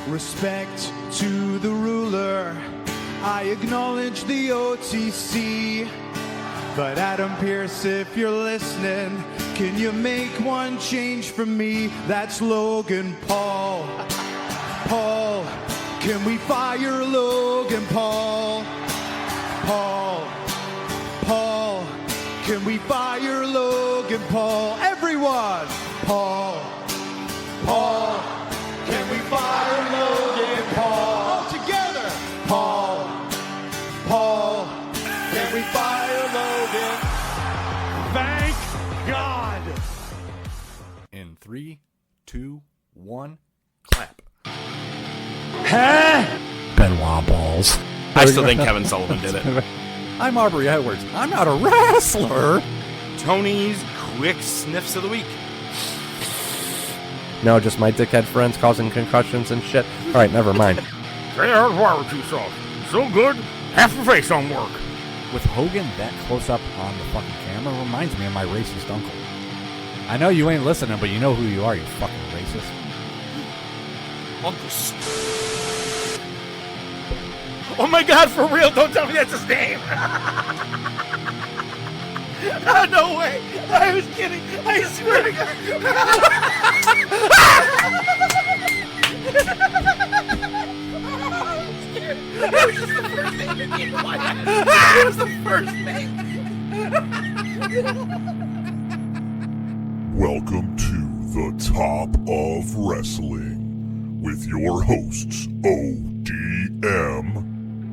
Respect to the ruler, I acknowledge the OTC. But Adam Pearce, if you're listening, can you make one change for me? That's Logan Paul. Paul, can we fire Logan Paul? Paul, can we fire Logan Paul? Everyone! Paul, can we fire Logan Paul? All together! Paul, can we fire Logan? Thank God! In 3, 2, 1, clap. Benoit balls. I still think Kevin Sullivan did it. I'm Aubrey Edwards. I'm not a wrestler. Tony's quick sniffs of the week. No, just my dickhead friends causing concussions and shit. All right, never mind. There's barbecue sauce. So good, half the face don't work. With Hogan that close up on the fucking camera reminds me of my racist uncle. I know you ain't listening, but you know who you are, you fucking racist. Uncle Oh my God, for real, don't tell me that's his name. No way. I was kidding. I swear to God. I was scared. It was just the first thing that came to my head. It was the first thing. Welcome to the Top of Wrestling with your hosts ODM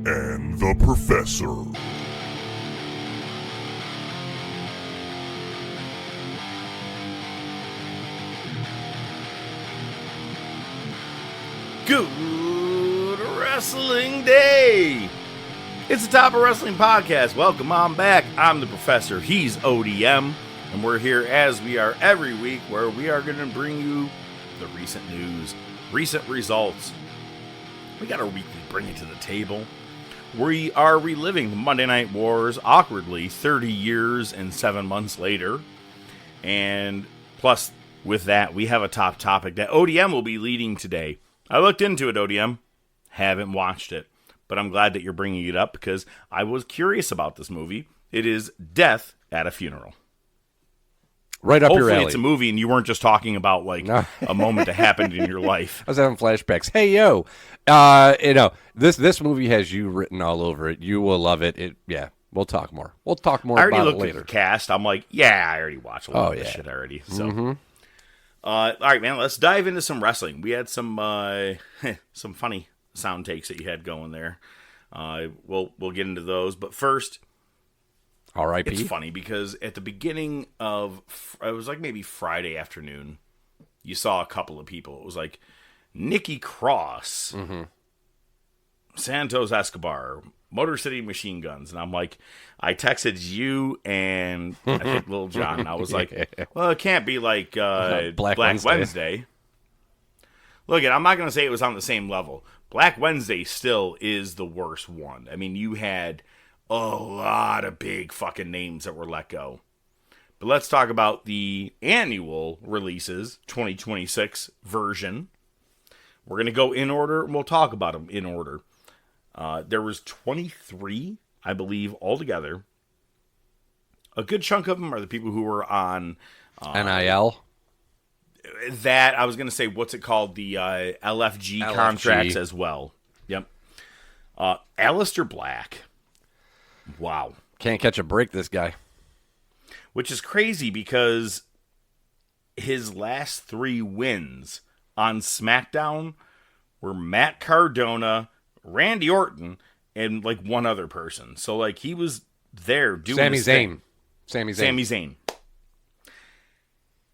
and the Professor. Good Wrestling Day! It's the Top of Wrestling Podcast. Welcome on back. I'm the Professor. He's ODM. And we're here as we are every week where we are going to bring you the recent news, recent results. We got our weekly Bring It to the Table. We are reliving the Monday Night Wars awkwardly 30 years and 7 months later. And plus, with that, we have a top topic that ODM will be leading today. I looked into it, ODM. Haven't watched it. But I'm glad that you're bringing it up because I was curious about this movie. It is Death at a Funeral. Right up your alley. Hopefully it's a movie and you weren't just talking about like a moment that happened in your life. I was having flashbacks. Hey, yo. This movie has you written all over it. You will love it. Yeah, we'll talk more. We'll talk more about it later. I already looked at the cast. I'm like, yeah, I already watched a lot of this shit already. So, all right, man, let's dive into some wrestling. We had some some funny sound takes that you had going there. We'll get into those. But first, R.I.P. It's funny because at the beginning of, it was like maybe Friday afternoon, you saw a couple of people. It was like Nikki Cross, Santos Escobar, Motor City Machine Guns. And I'm like, I texted you and I think Lil Jon. And I was like, well, it can't be like Black Wednesday. Look, I'm not going to say it was on the same level. Black Wednesday still is the worst one. I mean, you had a lot of big fucking names that were let go. But let's talk about the annual releases, 2026 version. We're going to go in order, and we'll talk about them in order. There was 23, I believe, altogether. A good chunk of them are the people who were on NIL. That, I was going to say, what's it called? The LFG contracts as well. Yep. Aleister Black. Wow. Can't catch a break, this guy. Which is crazy because his last 3 wins on SmackDown were Matt Cardona, Randy Orton, and like one other person. So like he was there doing his thing. Sami Zayn.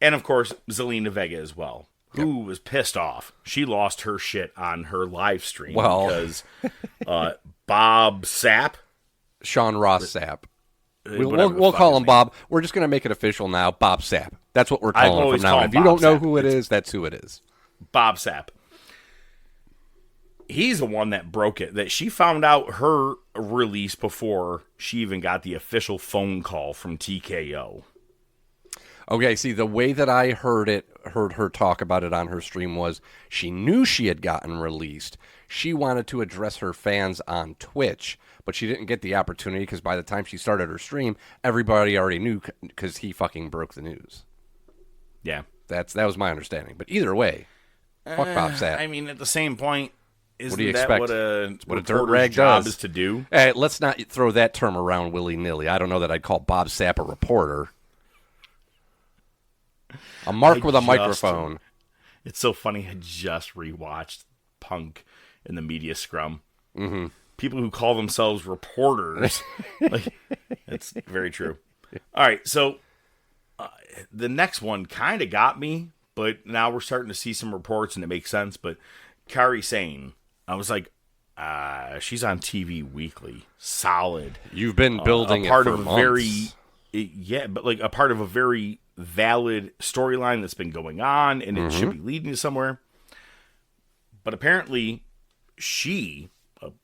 And of course, Zelina Vega as well, who was pissed off. She lost her shit on her live stream because Bob Sapp. Sean Ross Sapp. We'll call him Bob. We're just going to make it official now. Bob Sapp. That's what we're calling him from now on. If you don't know who it is, that's who it is. Bob Sapp. He's the one that broke it. That she found out her release before she even got the official phone call from TKO. Okay, see, the way that I heard her talk about it on her stream was she knew she had gotten released. She wanted to address her fans on Twitch, but she didn't get the opportunity because by the time she started her stream, everybody already knew because he fucking broke the news. Yeah. That was my understanding. But either way, fuck Bob Sapp. I mean, at the same point, isn't what do you that expect? what a dirt rag job does is to do? Hey, let's not throw that term around willy-nilly. I don't know that I'd call Bob Sapp a reporter. A mark with a microphone. It's so funny. I just rewatched Punk in the media scrum. Mm-hmm. People who call themselves reporters. It's very true. All right, so the next one kind of got me, but now we're starting to see some reports and it makes sense. But Kairi Sane, I was like, she's on TV weekly, solid. You've been building a part it for of months. but like a part of a very valid storyline that's been going on, and it should be leading to somewhere. But apparently, she,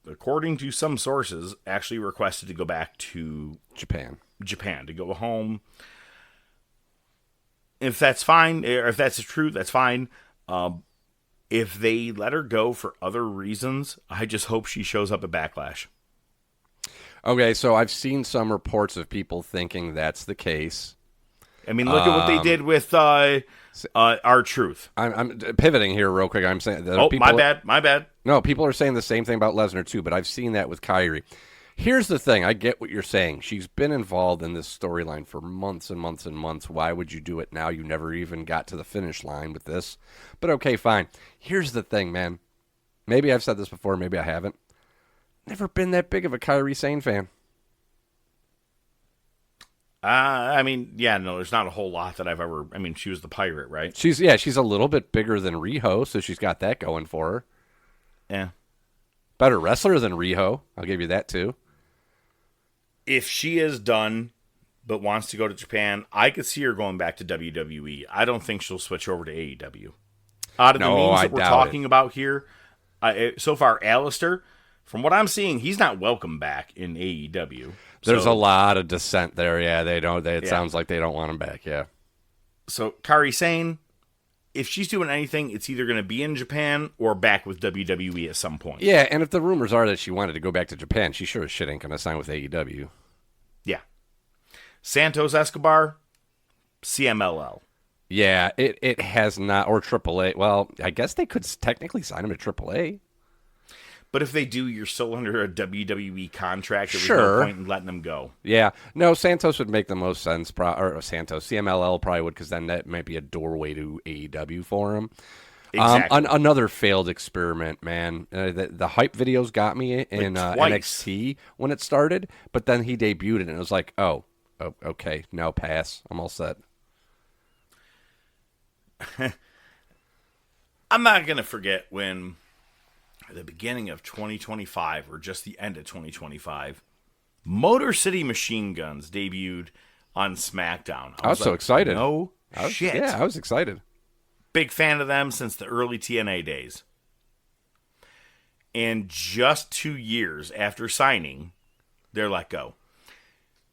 according to some sources, actually requested to go back to Japan, to go home. If that's fine, or if that's true, that's fine. If they let her go for other reasons, I just hope she shows up at Backlash. Okay, so I've seen some reports of people thinking that's the case. I mean, look at what they did with R-Truth. I'm pivoting here real quick. I'm saying my bad. No, people are saying the same thing about Lesnar too, but I've seen that with Kairi. Here's the thing. I get what you're saying. She's been involved in this storyline for months and months and months. Why would you do it now? You never even got to the finish line with this. But okay, fine. Here's the thing, man. Maybe I've said this before. Maybe I haven't. Never been that big of a Kairi Sane fan. I mean, yeah, no, there's not a whole lot that I've ever... I mean, she was the pirate, right? She's a little bit bigger than Riho, so she's got that going for her. Yeah. Better wrestler than Riho. I'll give you that, too. If she is done but wants to go to Japan, I could see her going back to WWE. I don't think she'll switch over to AEW. Out of the names that we're talking about here, so far, Alistair, from what I'm seeing, he's not welcome back in AEW. There's a lot of dissent there. Yeah, they don't. It sounds like they don't want him back. Yeah. So Kairi Sane, if she's doing anything, it's either going to be in Japan or back with WWE at some point. Yeah, and if the rumors are that she wanted to go back to Japan, she sure as shit ain't going to sign with AEW. Yeah. Santos Escobar, CMLL. Yeah, it has not, or AAA. Well, I guess they could technically sign him to AAA. But if they do, you're still under a WWE contract. There's sure. No point in letting them go. Yeah. No, Santos would make the most sense. Or Santos. CMLL probably would, because then that might be a doorway to AEW for him. Exactly. Another failed experiment, man. The hype videos got me in NXT when it started, but then he debuted and it was like, oh, okay, now pass. I'm all set. I'm not going to forget when... at the beginning of 2025, or just the end of 2025, Motor City Machine Guns debuted on SmackDown. I was so excited. No shit. Yeah, I was excited. Big fan of them since the early TNA days. And just 2 years after signing, they're let go.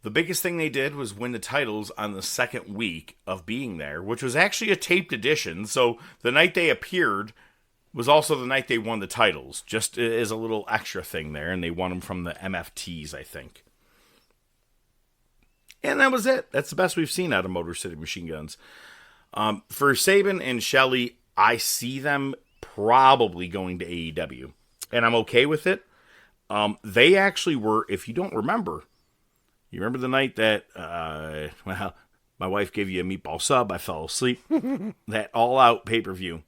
The biggest thing they did was win the titles on the second week of being there, which was actually a taped edition. So the night they appeared was also the night they won the titles, just as a little extra thing there, and they won them from the MFTs, I think. And that was it. That's the best we've seen out of Motor City Machine Guns. For Sabin and Shelley, I see them probably going to AEW, and I'm okay with it. They actually were, if you don't remember, you remember the night that, my wife gave you a meatball sub, I fell asleep, that all-out pay-per-view.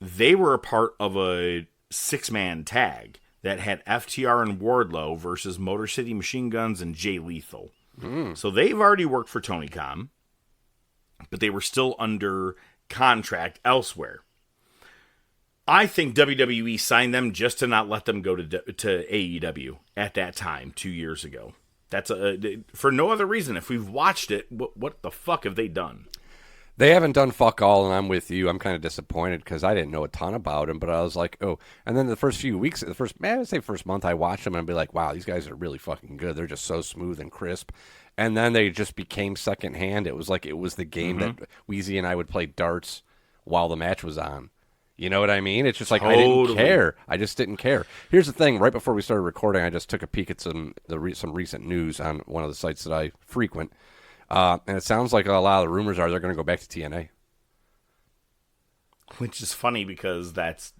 They were a part of a 6-man tag that had FTR and Wardlow versus Motor City Machine Guns and Jay Lethal. So they've already worked for Tony Khan, but they were still under contract elsewhere. I think WWE signed them just to not let them go to AEW at that time 2 years ago. That's for no other reason. If we've watched it, what the fuck have they done? They haven't done fuck all, and I'm with you. I'm kind of disappointed because I didn't know a ton about them, but I was like, oh. And then the first few weeks, first month, I watched them, and I'd be like, wow, these guys are really fucking good. They're just so smooth and crisp. And then they just became secondhand. It was like it was the game that Wheezy and I would play darts while the match was on. You know what I mean? It's just like I didn't care. I just didn't care. Here's the thing. Right before we started recording, I just took a peek at some recent news on one of the sites that I frequent. And it sounds like a lot of the rumors are they're going to go back to TNA. Which is funny because that's,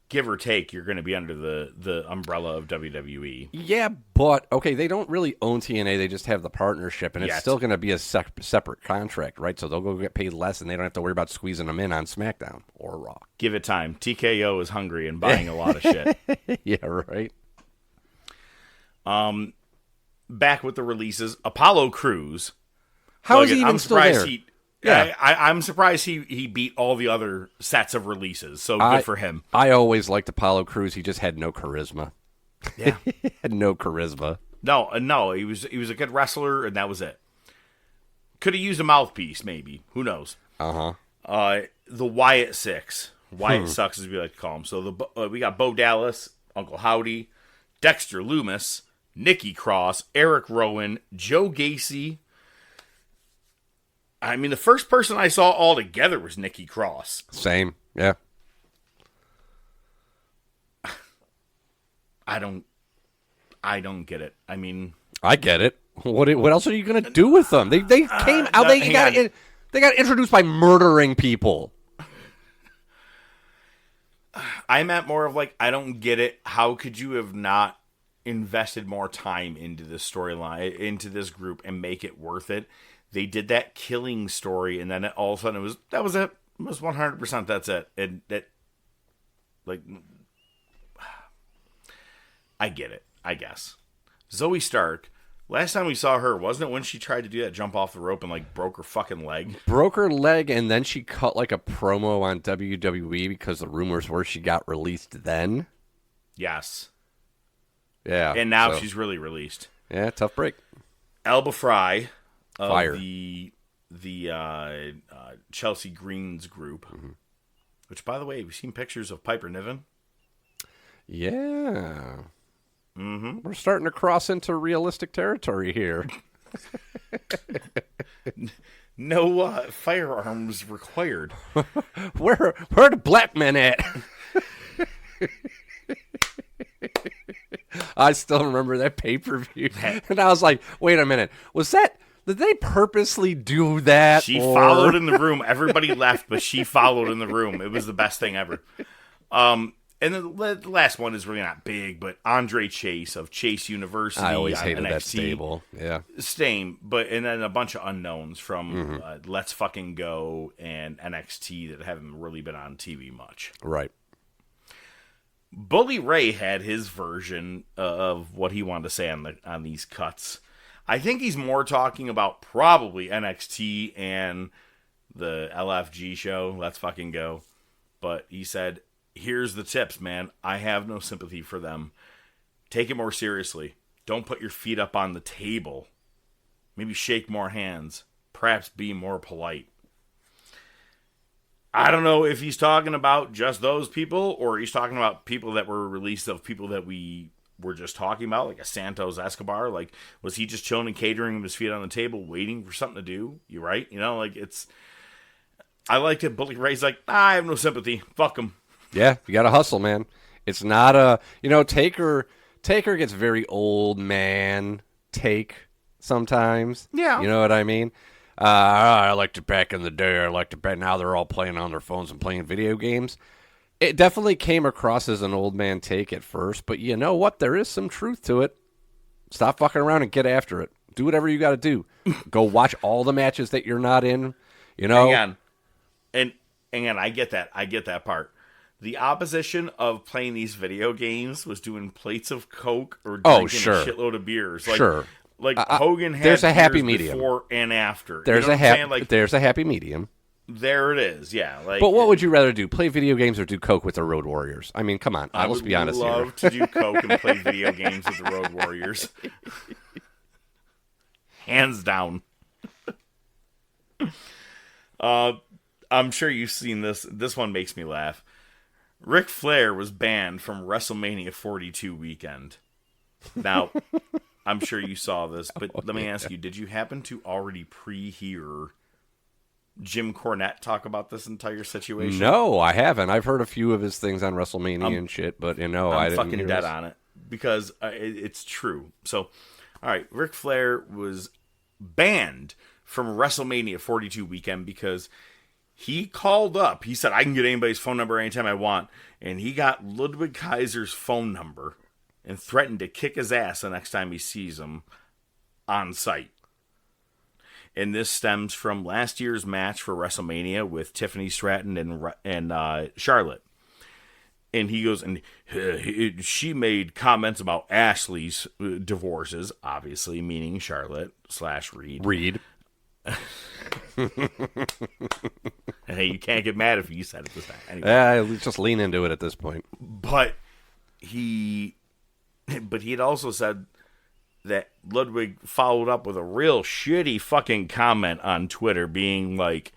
give or take, you're going to be under the umbrella of WWE. Yeah, but, okay, they don't really own TNA. They just have the partnership, and it's still going to be a separate contract, right? So they'll go get paid less, and they don't have to worry about squeezing them in on SmackDown or Raw. Give it time. TKO is hungry and buying a lot of shit. Yeah, right. Back with the releases, Apollo Crews. How is he even still there? I'm surprised he beat all the other sets of releases, so good for him. I always liked Apollo Crews. He just had no charisma. Yeah. He had no charisma. No, he was a good wrestler, and that was it. Could have used a mouthpiece, maybe. Who knows? The Wyatt Six. Wyatt Sucks, as we like to call him. So we got Bo Dallas, Uncle Howdy, Dexter Loomis, Nikki Cross, Eric Rowan, Joe Gacy. I mean, the first person I saw all together was Nikki Cross. Same, yeah. I don't get it. I mean, I get it. What else are you gonna do with them? They came out. They got introduced by murdering people. I meant more of like, I don't get it. How could you have not invested more time into this storyline, into this group, and make it worth it? They did that killing story, and then all of a sudden that was it. It was 100%. That's it. And that, like, I get it. I guess Zoe Stark. Last time we saw her, wasn't it when she tried to do that jump off the rope and like broke her fucking leg? Broke her leg, and then she cut like a promo on WWE because the rumors were she got released then. Yes. Yeah. And now she's really released. Yeah, tough break. Elba Fry. Fire. The Chelsea Greens group, which, by the way, we've seen pictures of Piper Niven. Yeah. We're starting to cross into realistic territory here. No firearms required. Where are the black men at? I still remember that pay-per-view. And I was like, wait a minute. Did they purposely do that? She followed in the room. Everybody left, but she followed in the room. It was the best thing ever. And the last one is really not big, but Andre Chase of Chase University. I always hated NXT. that stable. Yeah. Same, and then a bunch of unknowns from Let's Fucking Go and NXT that haven't really been on TV much. Right. Bully Ray had his version of what he wanted to say on these cuts. I think he's more talking about probably NXT and the LFG show, Let's Fucking Go. But he said, here's the tips, man. I have no sympathy for them. Take it more seriously. Don't put your feet up on the table. Maybe shake more hands. Perhaps be more polite. I don't know if he's talking about just those people or he's talking about people that were released of people that we were just talking about, like a Santos Escobar. Like, was he just chilling and catering with his feet on the table, waiting for something to do? You right? You know, like I liked it. Bully Ray's like, I have no sympathy. Fuck him. Yeah, you got to hustle, man. It's not Taker gets very old man take sometimes. Yeah. You know what I mean? I liked it back in the day. I liked it back. Now they're all playing on their phones and playing video games. It definitely came across as an old man take at first, but you know what? There is some truth to it. Stop fucking around and get after it. Do whatever you got to do. Go watch all the matches that you're not in. You know? Hang on. And I get that. I get that part. The opposition of playing these video games was doing plates of Coke or drinking a shitload of beers. Like, sure. Like Hogan had there's a happy medium before and after. There's you know there's a happy medium. There it is, yeah. Like, but what would you rather do? Play video games or do Coke with the Road Warriors? I mean, come on. Let's be honest here. I would love to do Coke and play video games with the Road Warriors. Hands down. I'm sure you've seen this. This one makes me laugh. Ric Flair was banned from WrestleMania 42 weekend. Now, I'm sure you saw this, but let me ask you, did you happen to already pre-hear Jim Cornette talk about this entire situation? No, I haven't. I've heard a few of his things on WrestleMania and shit, but I I'm didn't fucking hear dead this. on it because it's true. So, all right, Ric Flair was banned from WrestleMania 42 weekend because he called up. He said, I can get anybody's phone number anytime I want. And he got Ludwig Kaiser's phone number and threatened to kick his ass the next time he sees him on site. And this stems from last year's match for WrestleMania with Tiffany Stratton and Charlotte. And he goes, and she made comments about Ashley's divorces, obviously meaning Charlotte / Reed. Reed. Hey, you can't get mad if you said it this time. Anyway. Let's just lean into it at this point. But he had also said that Ludwig followed up with a real shitty fucking comment on Twitter, being like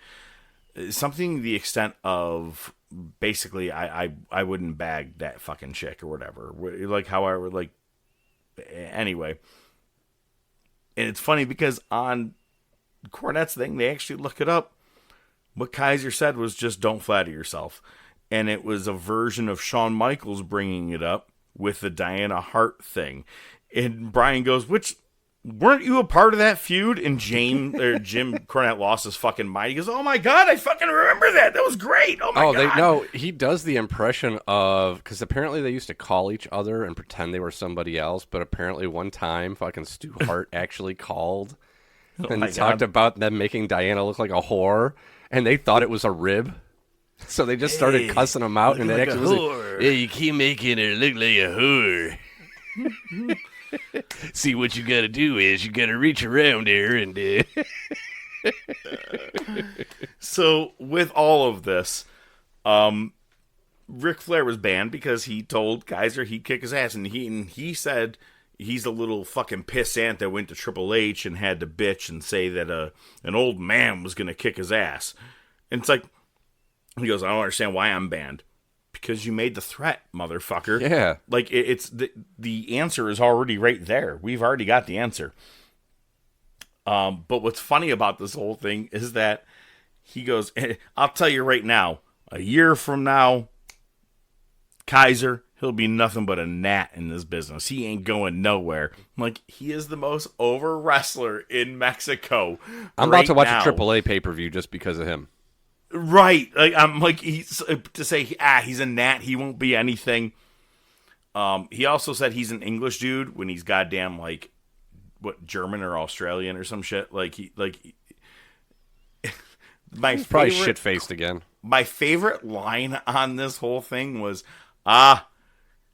something to the extent of basically, I wouldn't bag that fucking chick or whatever. Like, however, like, anyway. And it's funny because on Cornette's thing, they actually look it up. What Kaiser said was just don't flatter yourself. And it was a version of Shawn Michaels bringing it up with the Diana Hart thing. And Brian goes, which, weren't you a part of that feud? And Jim Cornette lost his fucking mind. He goes, oh my God, I fucking remember that. That was great. Oh my God. He does the impression of, because apparently they used to call each other and pretend they were somebody else, but apparently one time fucking Stu Hart actually called and talked about them making Diana look like a whore, and they thought it was a rib. So they just started cussing him out, and it like actually was like, hey, you keep making her look like a whore. See, what you got to do is you got to reach around there and. So with all of this, Ric Flair was banned because he told Kaiser he'd kick his ass, and he said he's a little fucking pissant that went to Triple H and had to bitch and say that an old man was going to kick his ass. And it's like, he goes, I don't understand why I'm banned. Because you made the threat, motherfucker. Yeah. Like, it's the answer is already right there. We've already got the answer. But what's funny about this whole thing is that he goes, I'll tell you right now, a year from now, Kaiser, he'll be nothing but a gnat in this business. He ain't going nowhere. I'm like, he is the most over wrestler in Mexico. I'm about to watch a AAA pay-per-view just because of him. Right. Like, I'm like, he's to say, he's a gnat, he won't be anything. He also said he's an English dude when he's goddamn, like, what, German or Australian or some shit. Like, he's probably shit-faced again. My favorite line on this whole thing was,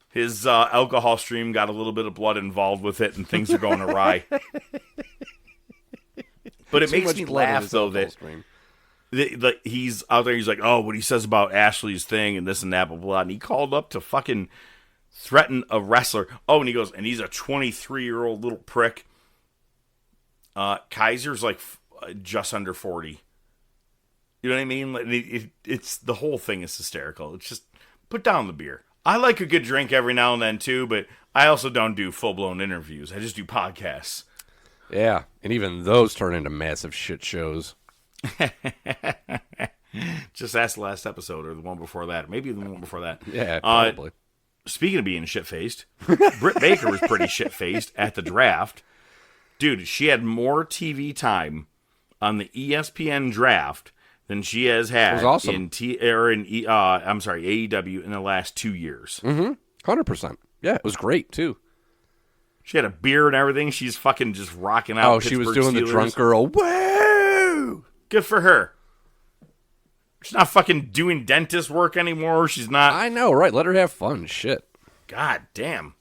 his alcohol stream got a little bit of blood involved with it and things are going awry. But it makes me laugh, though, that he's out there, he's like, oh, what he says about Ashley's thing and this and that, blah, blah, and he called up to fucking threaten a wrestler. Oh, and he goes, and he's a 23-year-old little prick. Kaiser's like just under 40. You know what I mean? Like, it's the whole thing is hysterical. It's just, put down the beer. I like a good drink every now and then too, but I also don't do full-blown interviews. I just do podcasts. Yeah, and even those turn into massive shit shows. Just ask the last episode or the one before that. Maybe the one before that. Yeah, probably. Speaking of being shit-faced, Britt Baker was pretty shit-faced at the draft. Dude, she had more TV time on the ESPN draft than she has had in AEW in the last 2 years. 100%. Yeah, it was great too. She had a beer and everything. She's fucking just rocking out. Oh, she was doing the drunk girl. Woo! Good for her. She's not fucking doing dentist work anymore. She's not. I know, right? Let her have fun. Shit. God damn.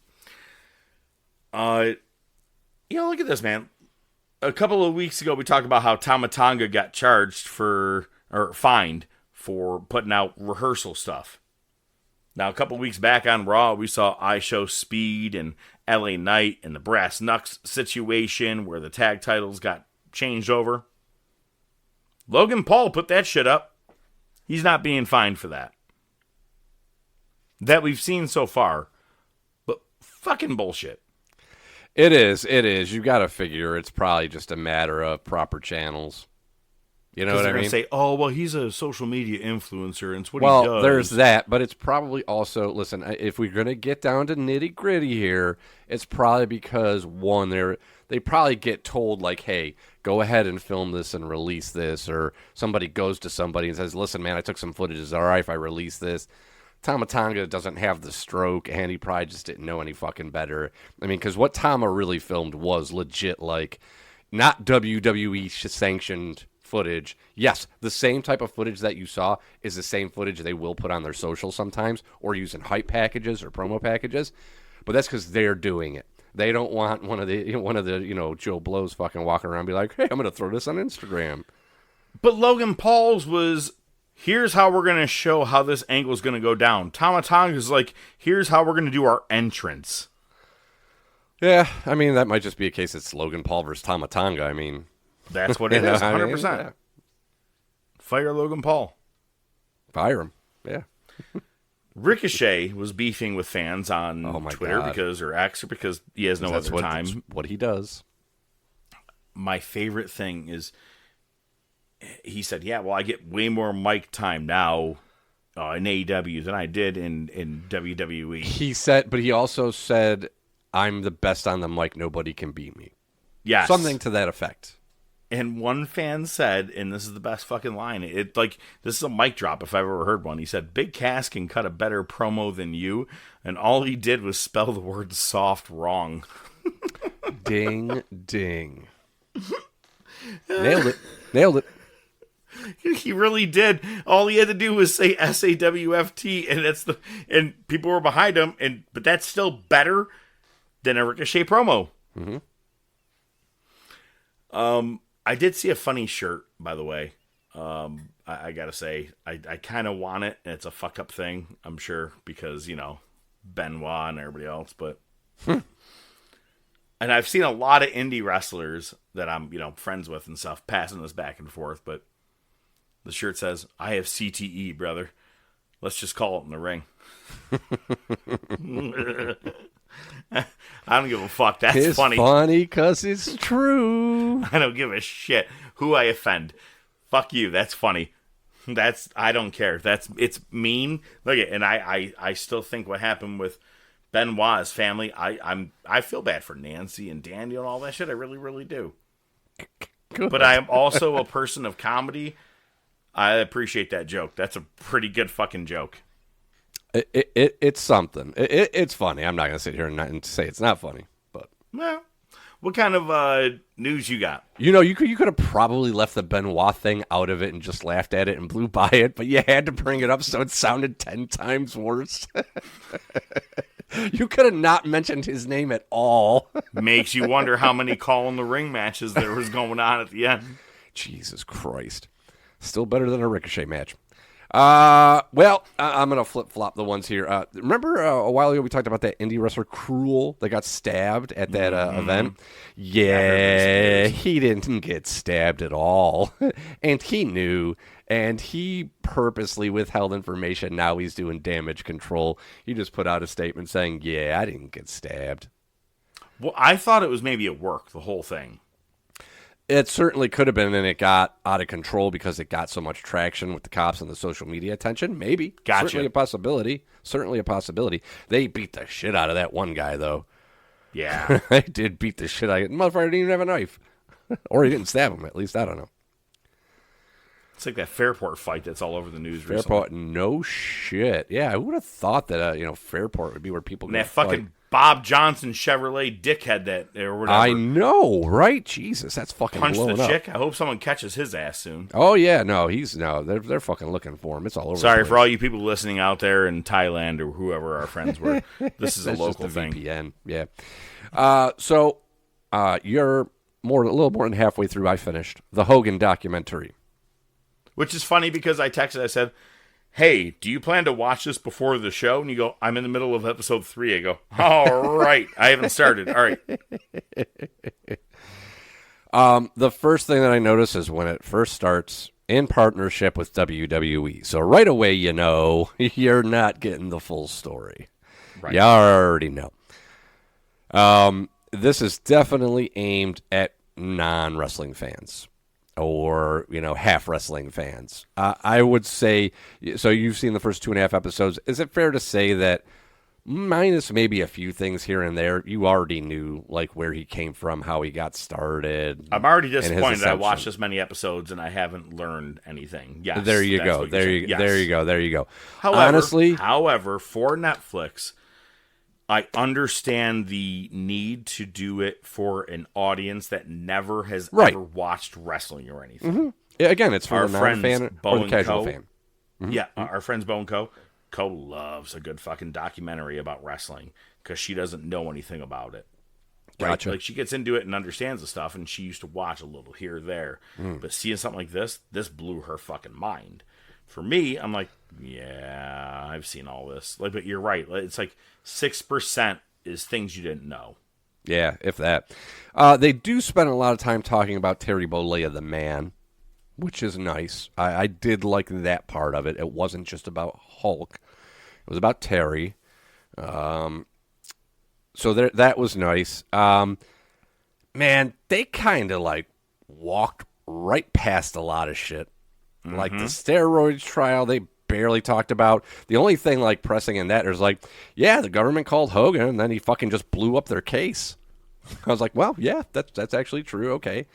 Look at this, man. A couple of weeks ago, we talked about how Tama Tonga got fined for putting out rehearsal stuff. Now, a couple of weeks back on Raw, we saw iShow Speed and LA Knight and the Brass Knucks situation where the tag titles got changed over. Logan Paul put that shit up. He's not being fined for that. That we've seen so far. But fucking bullshit. It is. You got to figure it's probably just a matter of proper channels. You know what I mean? They're going to say, oh, well, he's a social media influencer, and it's what he Well, does. there's that, but it's probably also, listen, if we're going to get down to nitty-gritty here, it's probably because, one, they probably get told, like, hey, go ahead and film this and release this, or somebody goes to somebody and says, listen, man, I took some footage. Is it all right if I release this? Tama Tonga doesn't have the stroke, and he probably just didn't know any fucking better. I mean, because what Tama really filmed was legit, like, not WWE-sanctioned footage. Yes, the same type of footage that you saw is the same footage they will put on their social sometimes, or using hype packages or promo packages, but that's because they're doing it. They don't want one of the Joe Blows fucking walking around and be like, hey, I'm going to throw this on Instagram. But Logan Paul's was, here's how we're going to show how this angle is going to go down. Tama Tonga's like, here's how we're going to do our entrance. Yeah, I mean, that might just be a case it's Logan Paul versus Tama Tonga. I mean, that's what it is, 100%. Yeah. Fire Logan Paul. Fire him. Yeah. Ricochet was beefing with fans on Twitter God. or X because he has no other time. That's what he does. My favorite thing is he said, yeah, well, I get way more mic time now in AEW than I did in WWE. He said, but he also said, I'm the best on the mic. Nobody can beat me. Yes. Something to that effect. And one fan said, and this is the best fucking line, this is a mic drop if I've ever heard one. He said, Big Cass can cut a better promo than you, and all he did was spell the word soft wrong. Ding, ding. Nailed it. He really did. All he had to do was say SAWFT, and people were behind him, but that's still better than a Ricochet promo. Mm-hmm. I did see a funny shirt, by the way. I gotta say, I kind of want it, and it's a fuck up thing, I'm sure, because, Benoit and everybody else, but... And I've seen a lot of indie wrestlers that I'm, friends with and stuff, passing this back and forth, but the shirt says, I have CTE, brother. Let's just call it in the ring. I don't give a fuck. That's it's funny. It's funny because it's true. I don't give a shit who I offend. Fuck you. That's funny. I don't care. It's mean. Look at, and I still think what happened with Benoit's family. I feel bad for Nancy and Daniel and all that shit. I really, really do. Good. But I am also a person of comedy. I appreciate that joke. That's a pretty good fucking joke. It's something. It's funny. I'm not going to sit here and say it's not funny. But well, what kind of news you got? You could have probably left the Benoit thing out of it and just laughed at it and blew by it, but you had to bring it up so it sounded 10 times worse. You could have not mentioned his name at all. Makes you wonder how many Call in the Ring matches there was going on at the end. Jesus Christ. Still better than a Ricochet match. Well, I'm going to flip-flop the ones here. Remember a while ago we talked about that indie wrestler Cruel that got stabbed at that event? Yeah, he didn't get stabbed at all. And he knew, and he purposely withheld information. Now he's doing damage control. He just put out a statement saying, yeah, I didn't get stabbed. Well, I thought it was maybe at work, the whole thing. It certainly could have been, and it got out of control because it got so much traction with the cops and the social media attention. Maybe. Gotcha. Certainly a possibility. Certainly a possibility. They beat the shit out of that one guy, though. Yeah. They did beat the shit out of him. Motherfucker didn't even have a knife. Or he didn't stab him, at least. I don't know. It's like that Fairport fight that's all over the news recently. Fairport, no shit. Yeah, who would have thought that, Fairport would be where people and go that fucking fight. Bob Johnson Chevrolet dickhead that or whatever. I know, right? Jesus, that's fucking punched blowing the up. chick. I hope someone catches his ass soon. Oh yeah, they're fucking looking for him. It's all over. Sorry for all you people listening out there in Thailand or whoever our friends were. This is a local just a thing. VPN. Yeah. So you're a little more than halfway through. I finished the Hogan documentary, which is funny because I texted. I said, hey, do you plan to watch this before the show? And you go, I'm in the middle of episode 3. I go, all right. I haven't started. All right. The first thing that I notice is when it first starts in partnership with WWE. So right away, you're not getting the full story. Right. You already know. this is definitely aimed at non-wrestling fans or, half wrestling fans. I would say, so you've seen the first 2.5 episodes. Is it fair to say that minus maybe a few things here and there, you already knew like where he came from, how he got started? I'm already disappointed I watched this many episodes and I haven't learned anything. Yes, there you go. There you go. However, for Netflix, I understand the need to do it for an audience that never has ever watched wrestling or anything. Mm-hmm. Yeah, again, it's for the non-fan or the casual fan. Mm-hmm. Yeah, our friends Bo and Co. Co loves a good fucking documentary about wrestling because she doesn't know anything about it. Right? Gotcha. Like she gets into it and understands the stuff, and she used to watch a little here or there. But seeing something like this blew her fucking mind. For me, I'm like, yeah, I've seen all this. Like, but you're right. It's like 6% is things you didn't know. Yeah, if that. They do spend a lot of time talking about Terry Bollea, the man, which is nice. I did like that part of it. It wasn't just about Hulk. It was about Terry. So that was nice. Man, they kind of like walked right past a lot of shit. Like the steroids trial, they barely talked about. The only thing like pressing in that is like, yeah, the government called Hogan and then he fucking just blew up their case. I was like, well, yeah, that's actually true. Okay.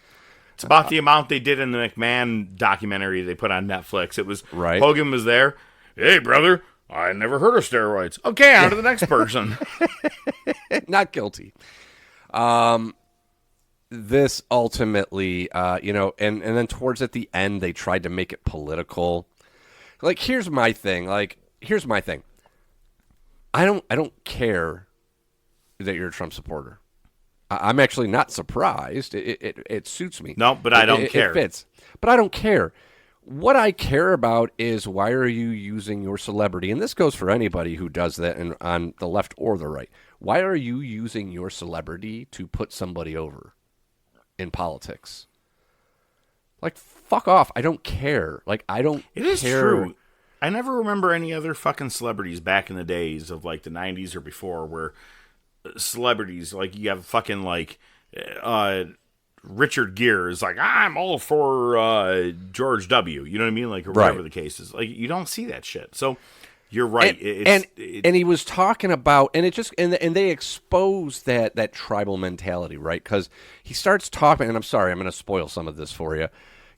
It's about the amount they did in the McMahon documentary they put on Netflix. It was right. Hogan was there. Hey, brother, I never heard of steroids. Okay, on to the next person. Not guilty. This ultimately, and then towards at the end, they tried to make it political. Like, here's my thing. I don't care that you're a Trump supporter. I'm actually not surprised. It suits me. No, but I don't care. It fits. But I don't care. What I care about is why are you using your celebrity? And this goes for anybody who does that on the left or the right. Why are you using your celebrity to put somebody over in politics? Like, fuck off. I don't care. Like, I don't care. It is true. I never remember any other fucking celebrities back in the days of, like, the 90s or before where celebrities, like, you have fucking, like, Richard Gere is like, I'm all for George W. You know what I mean? Like, or whatever the case is. Like, you don't see that shit. So, you're right. And he was talking about, and it just, and they exposed that tribal mentality, right? Because he starts talking, and I'm sorry, I'm going to spoil some of this for you.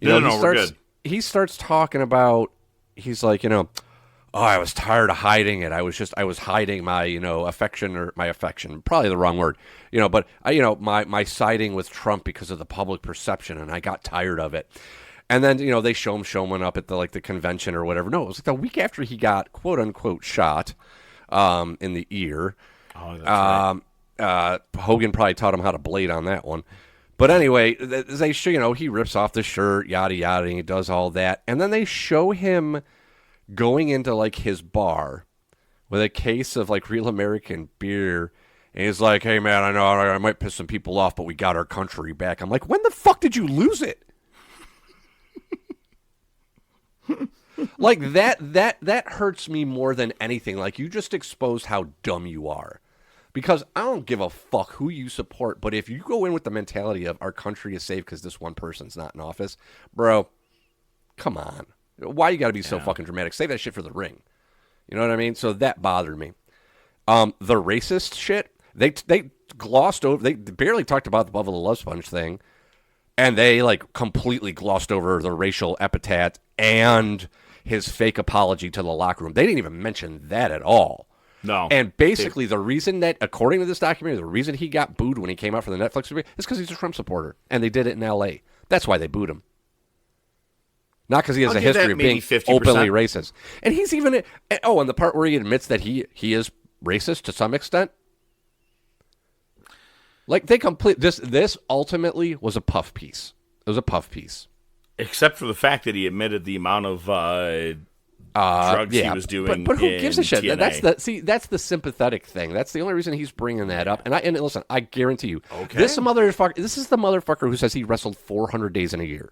We're good. He starts talking about, he's like, oh, I was tired of hiding it. I was hiding my, affection, probably the wrong word, but my siding with Trump because of the public perception, and I got tired of it. And then, they show him showing up at the convention or whatever. No, it was like the week after he got quote unquote shot in the ear. Oh, that's right. Hogan probably taught him how to blade on that one. But anyway, they show, he rips off the shirt, yada, yada, and he does all that. And then they show him going into, like, his bar with a case of, like, Real American beer. And he's like, hey, man, I know I might piss some people off, but we got our country back. I'm like, when the fuck did you lose it? Like, that hurts me more than anything. Like, you just exposed how dumb you are. Because I don't give a fuck who you support, but if you go in with the mentality of our country is safe because this one person's not in office, bro, come on. Why you got to be so fucking dramatic? Save that shit for the ring. You know what I mean? So that bothered me. The racist shit, they glossed over. They barely talked about the Buffalo Love Sponge thing, and they like completely glossed over the racial epithet and his fake apology to the locker room. They didn't even mention that at all. No. And basically, the reason that, according to this documentary, the reason he got booed when he came out for the Netflix review is because he's a Trump supporter, and they did it in L.A. That's why they booed him. Not because he has a history of being 50%. Openly racist. And he's even, and the part where he admits that he is racist to some extent. Like, this ultimately was a puff piece. It was a puff piece. Except for the fact that he admitted the amount of drugs he was doing. But who gives a shit? TNA. That's the sympathetic thing. That's the only reason he's bringing that up. And listen, I guarantee you, okay. This is the motherfucker who says he wrestled 400 days in a year.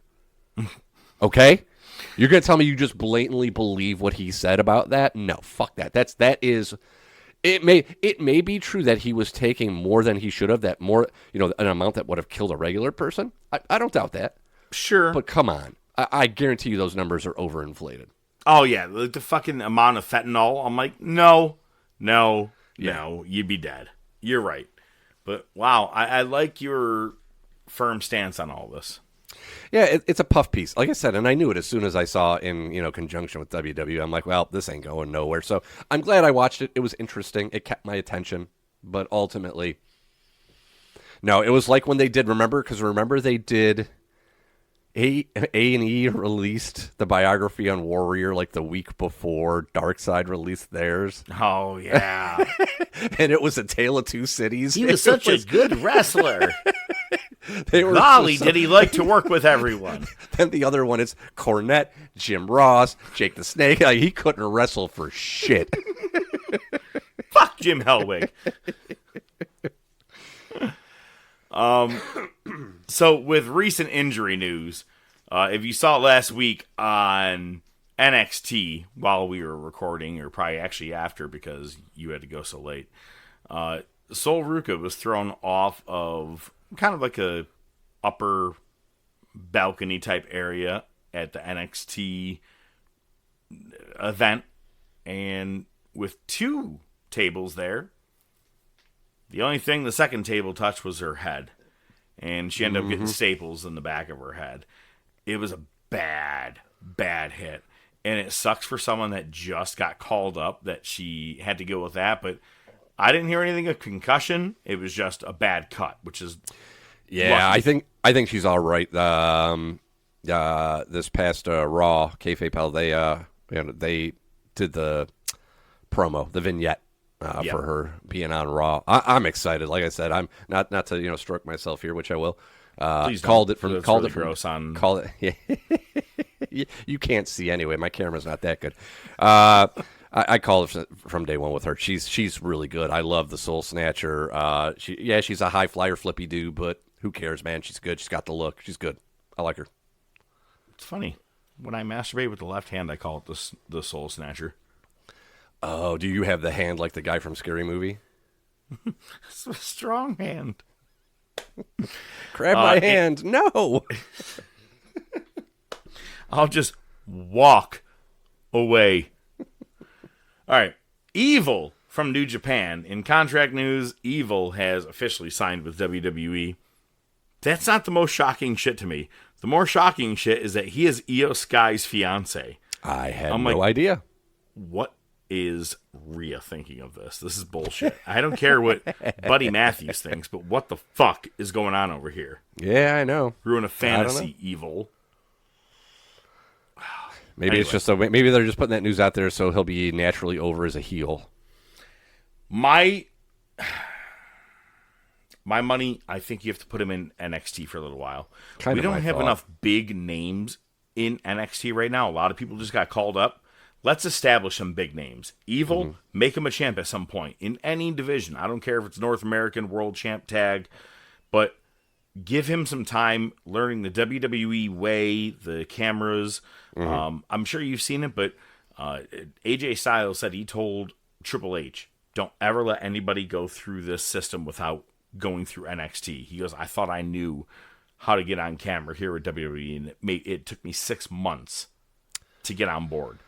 Okay? You're going to tell me you just blatantly believe what he said about that? No, fuck that. That is It may be true that he was taking more than he should have, that more, an amount that would have killed a regular person. I don't doubt that. Sure. But come on. I guarantee you those numbers are overinflated. Oh, yeah. Like the fucking amount of fentanyl. I'm like, no, you'd be dead. You're right. But, wow, I like your firm stance on all this. Yeah, it's a puff piece. Like I said, and I knew it as soon as I saw in, conjunction with WWE. I'm like, well, this ain't going nowhere. So I'm glad I watched it. It was interesting. It kept my attention. But ultimately, no, it was like when they did, remember they did, A&E released the biography on Warrior like the week before Darkseid released theirs. Oh, yeah. And it was a Tale of Two Cities. He was such a good wrestler. Golly, did he like to work with everyone? Then the other one is Cornette, Jim Ross, Jake the Snake. He couldn't wrestle for shit. Fuck Jim Hellwig. So with recent injury news, if you saw last week on NXT while we were recording, or probably actually after because you had to go so late, Sol Ruca was thrown off of kind of like a upper balcony type area at the NXT event, and with two tables there, the only thing the second table touched was her head, and she ended up getting staples in the back of her head. It was a bad hit, and it sucks for someone that just got called up that she had to go with that, but I didn't hear anything of concussion. It was just a bad cut, which is lucky. I think she's all right. This past Raw Kayfabe Pal, they did the promo, the vignette for her being on Raw. I'm excited. Like I said, I'm not to stroke myself here, which I will. Please called don't. it from That's called really it from gross on. Call it. You can't see anyway. My camera's not that good. I called it from day one with her. She's really good. I love the Soul Snatcher. She's a high flyer, flippy dude, but who cares, man? She's good. She's got the look. She's good. I like her. It's funny. When I masturbate with the left hand, I call it the Soul Snatcher. Oh, do you have the hand like the guy from Scary Movie? It's a strong hand. Grab my hand. No. I'll just walk away. All right. Evil from New Japan. In contract news, Evil has officially signed with WWE. That's not the most shocking shit to me. The more shocking shit is that he is Io Sky's fiance. I had no idea. What is Rhea thinking of this? This is bullshit. I don't care what Buddy Matthews thinks, but what the fuck is going on over here? Yeah, I know. Ruin a fantasy, Evil. Maybe it's just maybe they're just putting that news out there so he'll be naturally over as a heel. My money, I think you have to put him in NXT for a little while. We don't have enough big names in NXT right now. A lot of people just got called up. Let's establish some big names. Evil, make him a champ at some point in any division. I don't care if it's North American, World Champ Tag, but give him some time learning the WWE way, the cameras. I'm sure you've seen it, but AJ Styles said he told Triple H, don't ever let anybody go through this system without going through NXT. He goes, I thought I knew how to get on camera here at WWE, and it took me 6 months to get on board.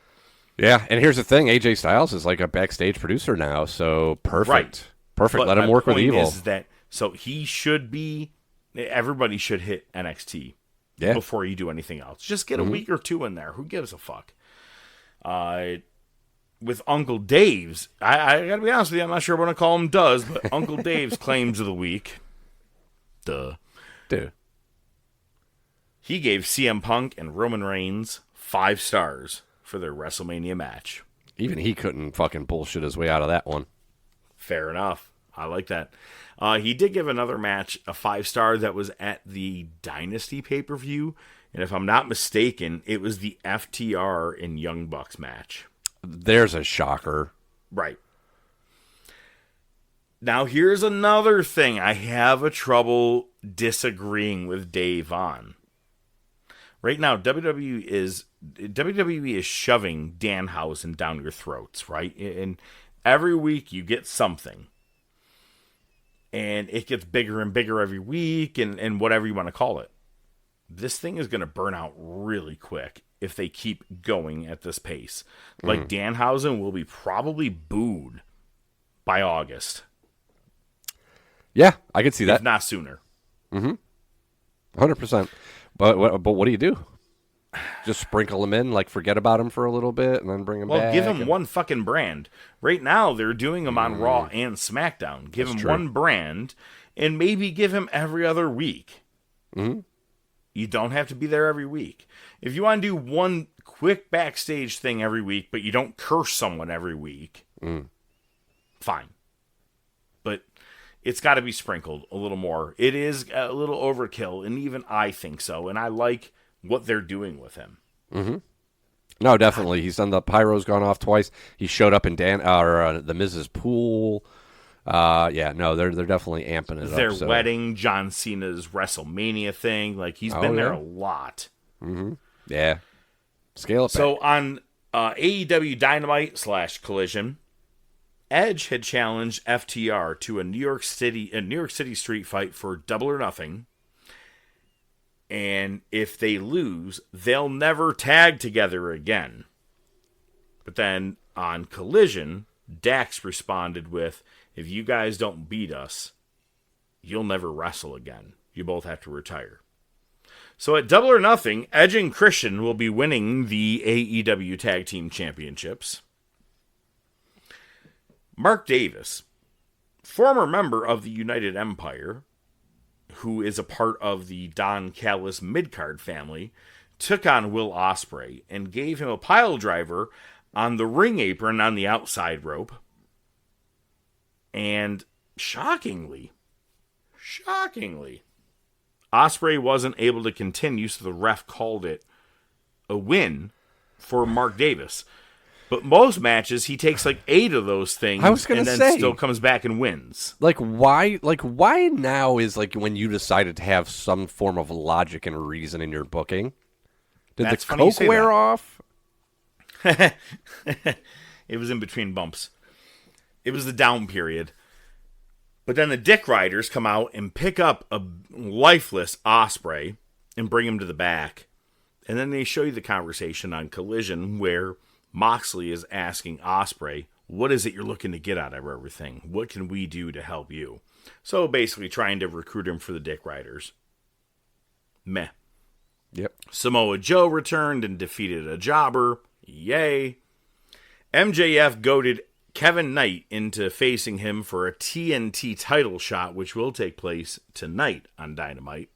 Yeah, and here's the thing. AJ Styles is like a backstage producer now, so perfect. Right. Perfect. But let him work with Evil. Is that, so he should be, everybody should hit NXT before you do anything else. Just get a week or two in there. Who gives a fuck? With Uncle Dave's, I gotta be honest with you, I'm not sure what to call him but Uncle Dave's claims of the week. Duh. He gave CM Punk and Roman Reigns 5 stars for their WrestleMania match. Even he couldn't fucking bullshit his way out of that one. Fair enough. I like that. He did give another match a 5-star that was at the Dynasty pay-per-view. And if I'm not mistaken, it was the FTR and Young Bucks match. There's a shocker. Right. Now, here's another thing I have a trouble disagreeing with Dave on. Right now, WWE is shoving Danhausen down your throats, right? And Every week you get something. And it gets bigger and bigger every week and whatever you want to call it. This thing is going to burn out really quick if they keep going at this pace. Like Danhausen will be probably booed by August. Yeah, I could see that. If not sooner. 100%. But what do you do? Just sprinkle them in, like forget about them for a little bit, and then bring them back? Well, give them one fucking brand. Right now, they're doing them on Raw and SmackDown. Give him one brand, and maybe give him every other week. You don't have to be there every week. If you want to do one quick backstage thing every week, but you don't curse someone every week, fine. But it's got to be sprinkled a little more. It is a little overkill, and even I think so. And I like what they're doing with him. No, definitely. He's done the pyro's gone off twice. He showed up in the Mrs. Pool. Yeah, no, they're definitely amping it up. Their wedding, John Cena's WrestleMania thing, like he's been there a lot. Yeah, scale up. So on AEW Dynamite / Collision, Edge had challenged FTR to a New York City street fight for Double or Nothing. And if they lose, they'll never tag together again. But then on Collision, Dax responded with, if you guys don't beat us, you'll never wrestle again. You both have to retire. So at Double or Nothing, Edge and Christian will be winning the AEW Tag Team Championships. Mark Davis, former member of the United Empire, who is a part of the Don Callis mid-card family, took on Will Ospreay and gave him a pile driver on the ring apron on the outside rope. And shockingly, Ospreay wasn't able to continue, so the ref called it a win for Mark Davis. But most matches, he takes like 8 of those things and then still comes back and wins. Like, why now is like when you decided to have some form of logic and reason in your booking? Did the coke wear off? It was in between bumps. It was the down period. But then the Dick Riders come out and pick up a lifeless Ospreay and bring him to the back. And then they show you the conversation on Collision where Moxley is asking Ospreay, what is it you're looking to get out of everything? What can we do to help you? So basically trying to recruit him for the Dick Riders. Meh. Yep. Samoa Joe returned and defeated a jobber. Yay. MJF goaded Kevin Knight into facing him for a TNT title shot, which will take place tonight on Dynamite.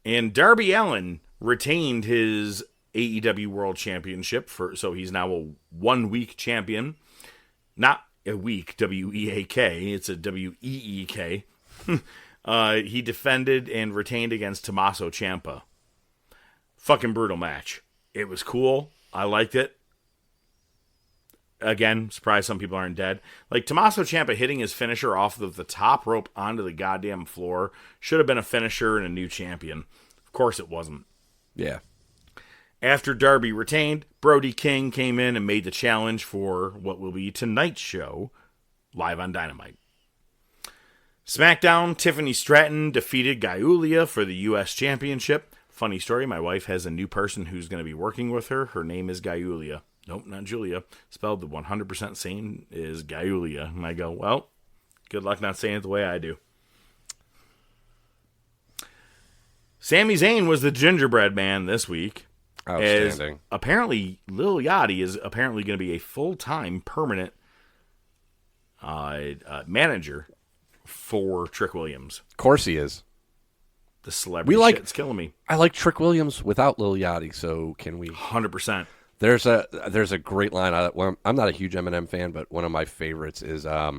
And Darby Allin retained his AEW World Championship, so he's now a 1-week champion. Not a week, W-E-A-K. It's a W-E-E-K. He defended and retained against Tommaso Ciampa. Fucking brutal match. It was cool. I liked it. Again, surprised some people aren't dead. Like, Tommaso Ciampa hitting his finisher off of the top rope onto the goddamn floor should have been a finisher and a new champion. Of course it wasn't. Yeah. After Darby retained, Brody King came in and made the challenge for what will be tonight's show, live on Dynamite. SmackDown, Tiffany Stratton defeated Giulia for the U.S. Championship. Funny story, my wife has a new person who's going to be working with her. Her name is Giulia. Nope, not Julia. Spelled the 100% same is Giulia. And I go, well, good luck not saying it the way I do. Sami Zayn was the gingerbread man this week. Outstanding. As apparently, Lil Yachty is apparently going to be a full-time permanent manager for Trick Williams. Of course he is. The celebrity shit's killing me. I like Trick Williams without Lil Yachty, so can we? 100%. There's a great line. I'm not a huge Eminem fan, but one of my favorites is I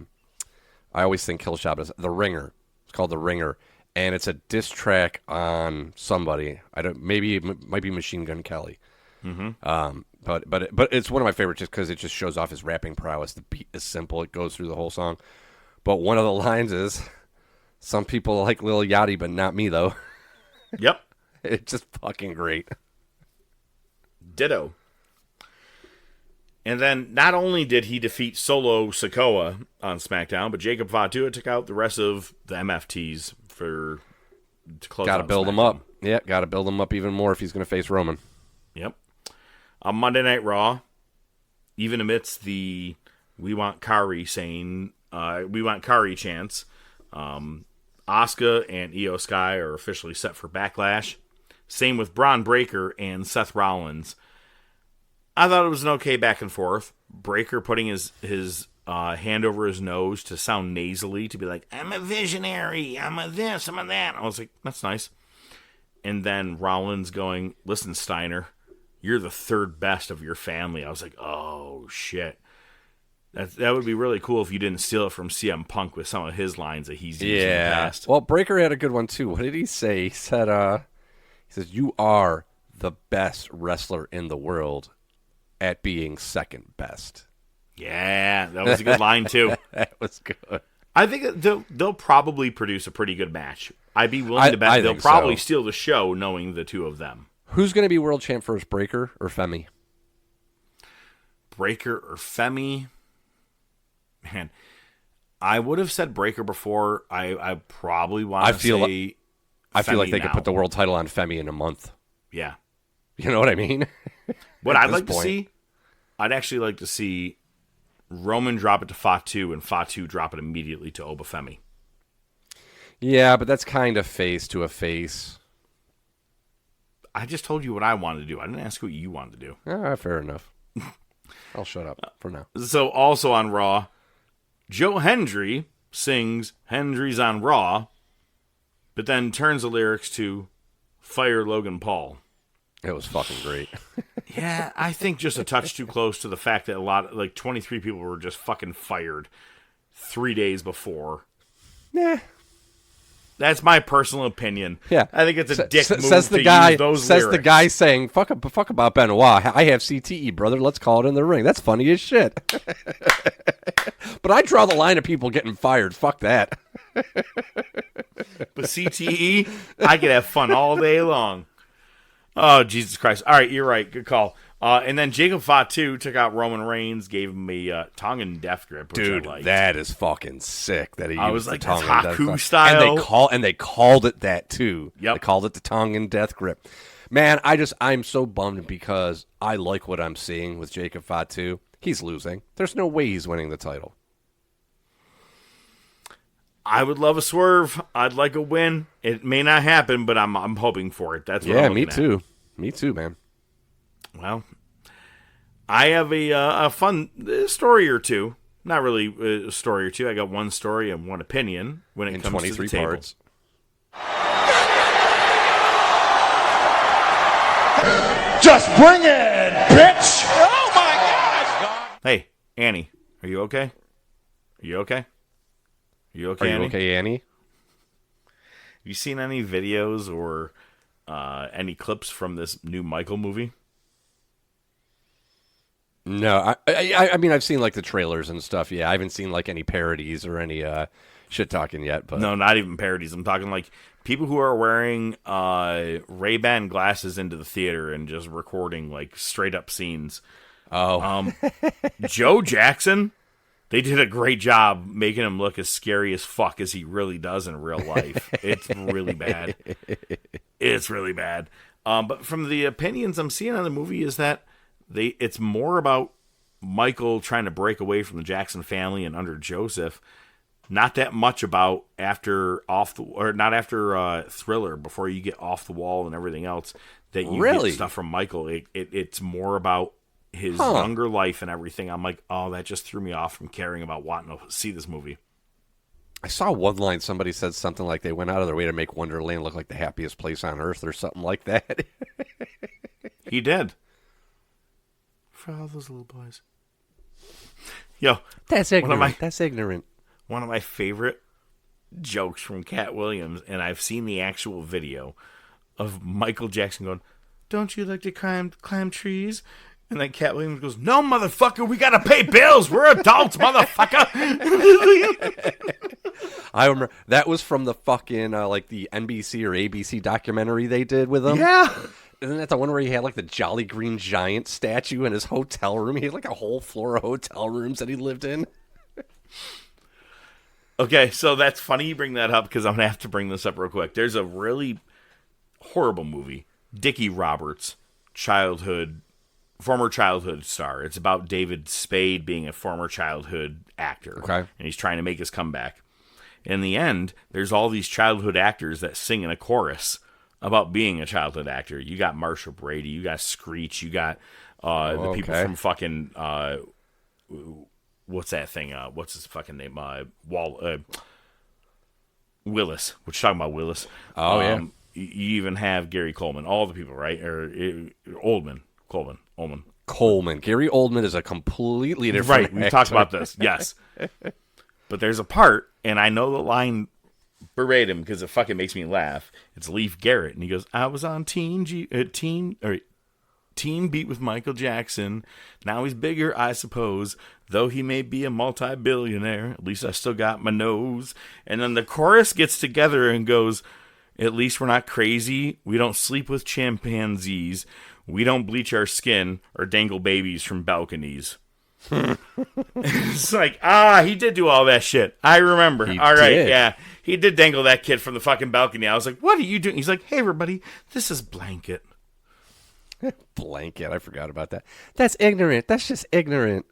always think Killshot is The Ringer. It's called The Ringer. And it's a diss track on somebody. Maybe it might be Machine Gun Kelly. Mm-hmm. But it's one of my favorites just because it just shows off his rapping prowess. The beat is simple; it goes through the whole song. But one of the lines is, "Some people like Lil Yachty, but not me, though." Yep, it's just fucking great. Ditto. And then not only did he defeat Solo Sikoa on SmackDown, but Jacob Fatu took out the rest of the MFTs to close out. Got to build him up. Yeah, got to build him up even more if he's going to face Roman. Yep. On Monday Night Raw, even amidst the "We Want Kari" saying "We Want Kari" chants, Asuka and Io Sky are officially set for Backlash. Same with Braun Breaker and Seth Rollins. I thought it was an okay back and forth. Breaker putting his hand over his nose to sound nasally, to be like, I'm a visionary, I'm a this, I'm a that. I was like, that's nice. And then Rollins going, listen, Steiner, you're the third best of your family. I was like, oh, shit. That would be really cool if you didn't steal it from CM Punk with some of his lines that he's used in the past. Well, Breaker had a good one, too. What did he say? He said, he says, you are the best wrestler in the world at being second best. Yeah, that was a good line, too. That was good. I think they'll probably produce a pretty good match. I'd be willing to bet they'll probably steal the show knowing the two of them. Who's going to be world champ first, Breaker or Femi? Breaker or Femi? Man, I would have said Breaker before. I probably want to say I feel like they now. could put the world title on Femi in a month. Yeah. You know what I mean? What I'd like to see, I'd actually like to see Roman drop it to Fatu and Fatu drop it immediately to Obafemi. Yeah, but that's kind of face to a face. I just told you what I wanted to do. I didn't ask what you wanted to do. Fair enough. I'll shut up for now. So also on Raw, Joe Hendry sings Hendry's on Raw, but then turns the lyrics to Fire Logan Paul. It was fucking great. Yeah, I think just a touch too close to the fact that 23 people were just fucking fired 3 days before. Yeah. That's my personal opinion. Yeah. I think it's a dick move says the to guy, use those says lyrics. the guy saying, fuck about Benoit. I have CTE, brother. Let's call it in the ring. That's funny as shit. But I draw the line of people getting fired. Fuck that. But CTE, I could have fun all day long. Oh, Jesus Christ. All right, you're right. Good call. And then Jacob Fatu took out Roman Reigns, gave him a tongue and death grip, which Dude, I liked. that is fucking sick that he I used was the like, tongue that's and Haku death style. And they called it that too. Yep. They called it the tongue and death grip. Man, I'm so bummed because I like what I'm seeing with Jacob Fatu. He's losing. There's no way he's winning the title. I would love a swerve. I'd like a win. It may not happen, but I'm hoping for it. That's what I'm looking me too. at. Me too, man. Well, I have a fun story or two. Not really a story or two. I got one story and one opinion when it In comes 23 to the table. parts. Just bring it, bitch! Oh my God! Hey, Annie, are you okay? Are you okay? Are you okay, Are you Annie? okay, Annie? Have you seen any videos or any clips from this new Michael movie? No, I mean I've seen like the trailers and stuff. Yeah, I haven't seen like any parodies or any shit talking yet. But No, not even parodies. I'm talking like people who are wearing Ray-Ban glasses into the theater and just recording like straight up scenes. Joe Jackson, they did a great job making him look as scary as fuck as he really does in real life. It's really bad. It's really bad. But from the opinions I'm seeing on the movie is that it's more about Michael trying to break away from the Jackson family and under Joseph. Not that much about after Thriller, before you get Off the Wall and everything else, that you Really? get stuff from Michael. It's more about his younger life and everything. I'm like, oh, that just threw me off from caring about wanting to see this movie. I saw one line. Somebody said something like they went out of their way to make Wonderland look like the happiest place on earth or something like that. He did. For all those little boys. Yo, That's ignorant. That's ignorant. one of my favorite jokes from Cat Williams, and I've seen the actual video of Michael Jackson going, "Don't you like to climb trees?" And then Cat Williams goes, "No, motherfucker, we gotta pay bills. We're adults, motherfucker." I remember that was from the fucking like the NBC or ABC documentary they did with him. Yeah. Isn't that the one where he had like the Jolly Green Giant statue in his hotel room? He had like a whole floor of hotel rooms that he lived in. Okay, so that's funny you bring that up because I'm going to have to bring this up real quick. There's a really horrible movie, Dickie Roberts, former childhood star. It's about David Spade being a former childhood actor. Okay. And he's trying to make his comeback. In the end, there's all these childhood actors that sing in a chorus about being a childhood actor. You got Marsha Brady, you got Screech, you got the people from fucking what's that thing? What's his fucking name? Willis. What you talking about, Willis? Oh yeah. You even have Gary Coleman. All the people, right? Or Oldman. Coleman. Gary Oldman is a completely different Right. We actor. talked about this. Yes. But there's a part, and I know the line verbatim because it fucking makes me laugh. It's Leif Garrett, and he goes, "I was on Teen Beat with Michael Jackson. Now he's bigger, I suppose. Though he may be a multi-billionaire, at least I still got my nose." And then the chorus gets together and goes, "At least we're not crazy. We don't sleep with chimpanzees. We don't bleach our skin or dangle babies from balconies." It's like, he did do all that shit. I remember. All right, did. yeah. He did dangle that kid from the fucking balcony. I was like, what are you doing? He's like, "Hey, everybody, this is Blanket." Blanket. I forgot about that. That's ignorant. That's just ignorant.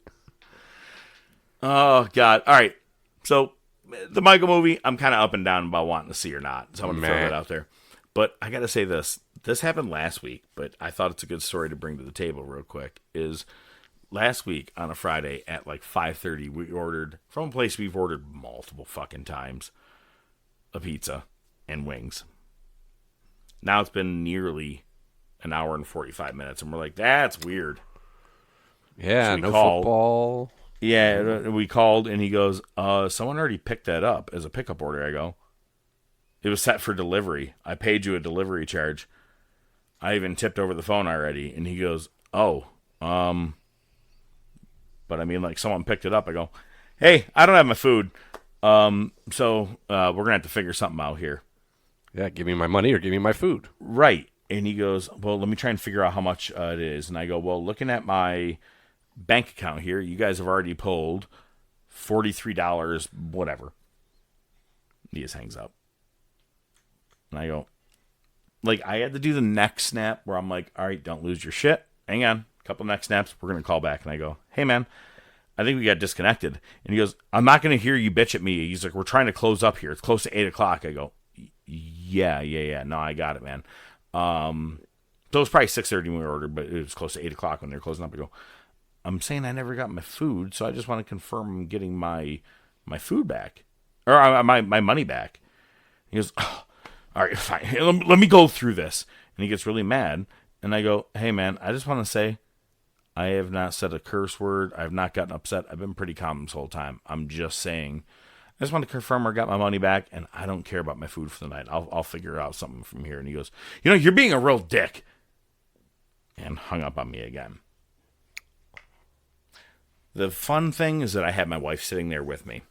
Oh, God. All right. So, the Michael movie, I'm kind of up and down about wanting to see or not. So, I'm going to throw that out there. But I got to say this. This happened last week, but I thought it's a good story to bring to the table real quick. Is last week on a Friday at like 5:30, we ordered from a place we've ordered multiple fucking times a pizza and wings. Now it's been nearly an hour and 45 minutes, and we're like, that's weird. Yeah, So we no called. football. Yeah, we called, and he goes, someone already picked that up as a pickup order. I go, it was set for delivery. I paid you a delivery charge. I even tipped over the phone already. And he goes, but I mean, like, someone picked it up. I go, hey, I don't have my food. So we're going to have to figure something out here. Yeah, give me my money or give me my food. Right. And he goes, well, let me try and figure out how much it is. And I go, well, looking at my bank account here, you guys have already pulled $43, whatever. He just hangs up. And I go, like, I had to do the neck snap where I'm like, all right, don't lose your shit. Hang on. A couple neck snaps. We're going to call back. And I go, hey, man, I think we got disconnected. And he goes, I'm not going to hear you bitch at me. He's like, we're trying to close up here. It's close to 8 o'clock. I go, yeah. No, I got it, man. So it was probably 6:30 when we ordered, but it was close to 8 o'clock when they were closing up. I go, I'm saying I never got my food, so I just want to confirm I'm getting my food back. Or my money back. He goes, oh, all right, fine. Let me go through this. And he gets really mad. And I go, hey, man, I just want to say I have not said a curse word. I have not gotten upset. I've been pretty calm this whole time. I'm just saying, I just want to confirm I got my money back, and I don't care about my food for the night. I'll figure out something from here. And he goes, you're being a real dick. And hung up on me again. The fun thing is that I had my wife sitting there with me.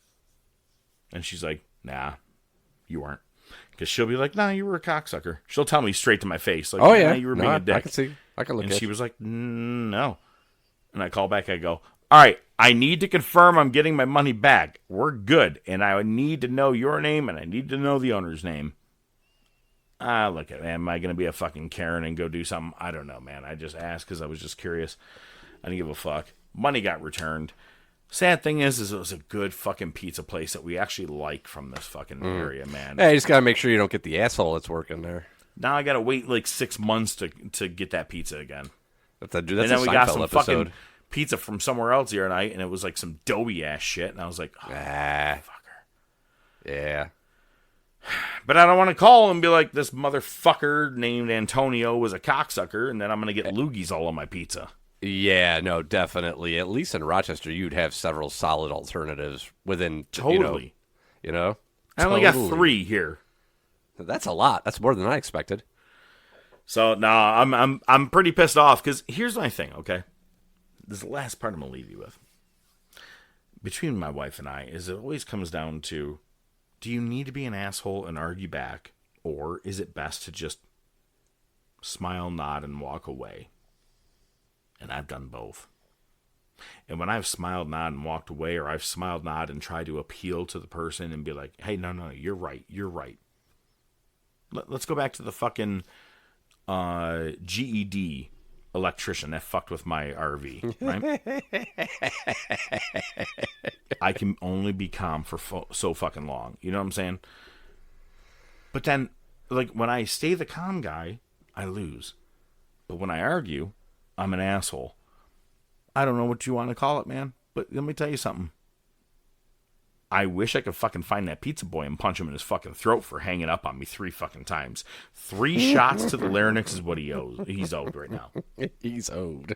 And she's like, nah, you weren't. Because she'll be like, nah, you were a cocksucker. She'll tell me straight to my face. Like, Oh, yeah. Nah, you were being a dick. I can see. I can look And at she it. was like, no. And I call back. I go, all right, I need to confirm I'm getting my money back. We're good. And I need to know your name, and I need to know the owner's name. Look at, am I going to be a fucking Karen and go do something? I don't know, man. I just asked because I was just curious. I didn't give a fuck. Money got returned. Sad thing is it was a good fucking pizza place that we actually like from this fucking area, man. Hey, you just got to make sure you don't get the asshole that's working there. Now I got to wait like 6 months to get that pizza again. That's a And then we Seinfeld got some episode. fucking pizza from somewhere else the other night, and it was like some doughy ass shit. And I was like, oh, fucker. Yeah. But I don't want to call and be like, this motherfucker named Antonio was a cocksucker, and then I'm going to get loogies all on my pizza. Yeah, no, definitely. At least in Rochester, you'd have several solid alternatives within, Totally. You know? I only got Totally. 3 here. That's a lot. That's more than I expected. So, no, I'm pretty pissed off, because here's my thing, okay? This is the last part I'm going to leave you with. Between my wife and I, is it always comes down to, do you need to be an asshole and argue back, or is it best to just smile, nod, and walk away. And I've done both. And when I've smiled, nod, and walked away, or I've smiled, nod, and tried to appeal to the person and be like, hey, no, you're right. Let's go back to the fucking GED electrician that fucked with my RV, right? I can only be calm for so fucking long. You know what I'm saying? But then, like, when I stay the calm guy, I lose. But when I argue, I'm an asshole. I don't know what you want to call it, man. But let me tell you something. I wish I could fucking find that pizza boy and punch him in his fucking throat for hanging up on me 3 fucking times. 3 shots to the larynx is what he's owed right now. He's owed.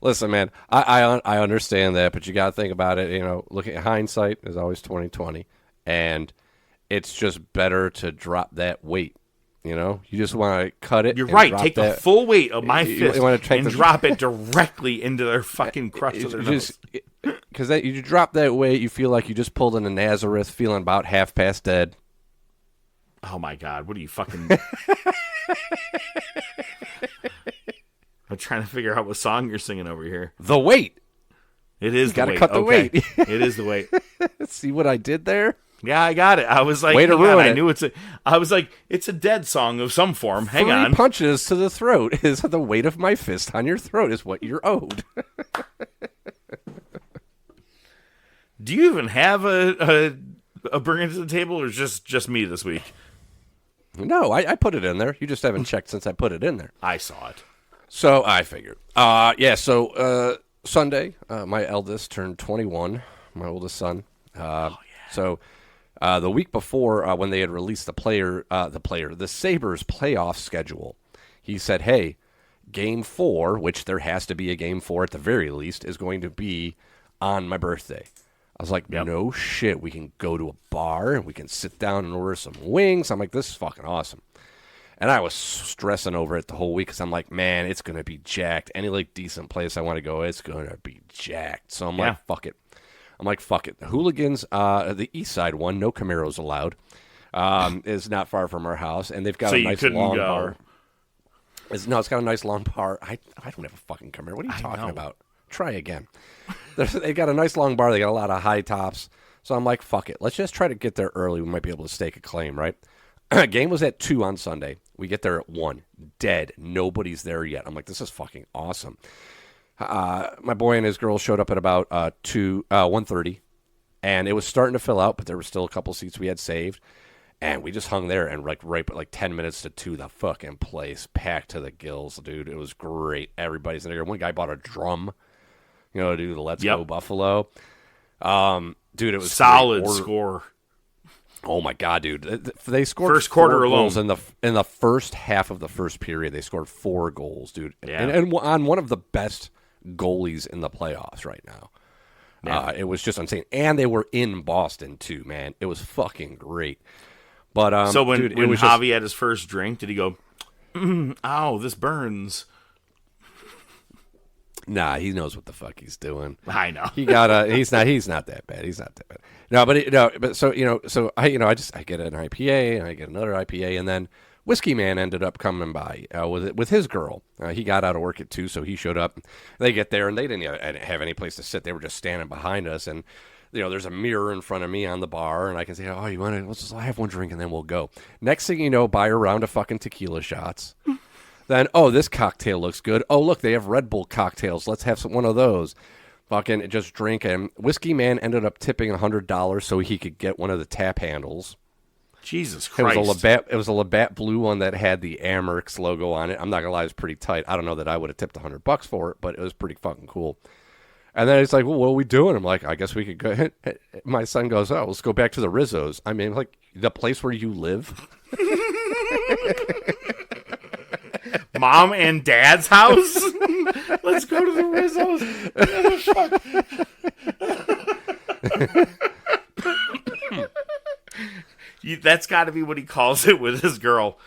Listen, man, I understand that, but you got to think about it. You know, look at hindsight is always 20/20, and it's just better to drop that weight. You know, you just want to cut it. You're right. Take the full weight of my fist and drop it directly into their fucking crust of their nose. Because you drop that weight, you feel like you just pulled in a Nazareth, feeling about half past dead. Oh my God! What are you fucking? I'm trying to figure out what song you're singing over here. The weight. It is. Got to cut the weight. It is the weight. See what I did there? Yeah, I got it. I was like, way to ruin it. I knew I was like, it's a dead song of some form. Hang on. 3 punches to the throat is the weight of my fist on your throat is what you're owed. Do you even have a bring it to the table, or just me this week? No, I put it in there. You just haven't checked since I put it in there. I saw it. So I figured. So Sunday, my eldest turned 21, my oldest son. So the week before, when they had released the Sabres playoff schedule, he said, hey, Game 4, which there has to be a Game 4 at the very least, is going to be on my birthday. I was like, no shit, we can go to a bar and we can sit down and order some wings. I'm like, this is fucking awesome. And I was stressing over it the whole week because I'm like, man, it's going to be jacked. Any like decent place I want to go, it's going to be jacked. So I'm like, fuck it. The Hooligans, the East Side one, no Camaros allowed, is not far from our house. And they've got a nice long bar. It's got a nice long bar. I don't have a fucking Camaro. What are you talking about? Try again. They got a nice long bar. They got a lot of high tops. So I'm like, fuck it. Let's just try to get there early. We might be able to stake a claim, right? Game was at 2 on Sunday. We get there at 1. Dead. Nobody's there yet. I'm like, this is fucking awesome. My boy and his girl showed up at about 1:30, and it was starting to fill out, but there were still a couple seats we had saved. And we just hung there, and like 10 minutes to 2, the fucking place packed to the gills, dude. It was great. Everybody's in there. One guy bought a drum, to do the Let's Go Buffalo. Dude, it was solid score. Oh my god, dude! They scored first quarter alone in the first half of the first period. They scored 4 goals, dude, yeah. and on one of the best goalies in the playoffs right now. Yeah. It was just insane, and they were in Boston too, man. It was fucking great. But so when Javi just... had his first drink, did he go, "Ow, this burns"? Nah, he knows what the fuck he's doing. I know. He's not that bad. He's not that bad. So I get an IPA and I get another IPA, and then Whiskey Man ended up coming by with his girl. He got out of work at 2, so he showed up. They get there and they didn't have any place to sit. They were just standing behind us, and there's a mirror in front of me on the bar, and I can say, "Oh, you want to? Let's just have one drink and then we'll go." Next thing you know, buy a round of fucking tequila shots. Then, this cocktail looks good. Oh, look, they have Red Bull cocktails. Let's have one of those. Fucking just drink. And Whiskey Man ended up tipping $100 so he could get one of the tap handles. Jesus Christ. It was a Labatt Blue one that had the Amerks logo on it. I'm not going to lie, it was pretty tight. I don't know that I would have tipped $100 for it, but it was pretty fucking cool. And then it's like, well, what are we doing? I'm like, I guess we could go. My son goes, let's go back to the Rizzos. I mean, like, the place where you live. Mom and Dad's house? Let's go to the Rizzos. That's got to be what he calls it with his girl.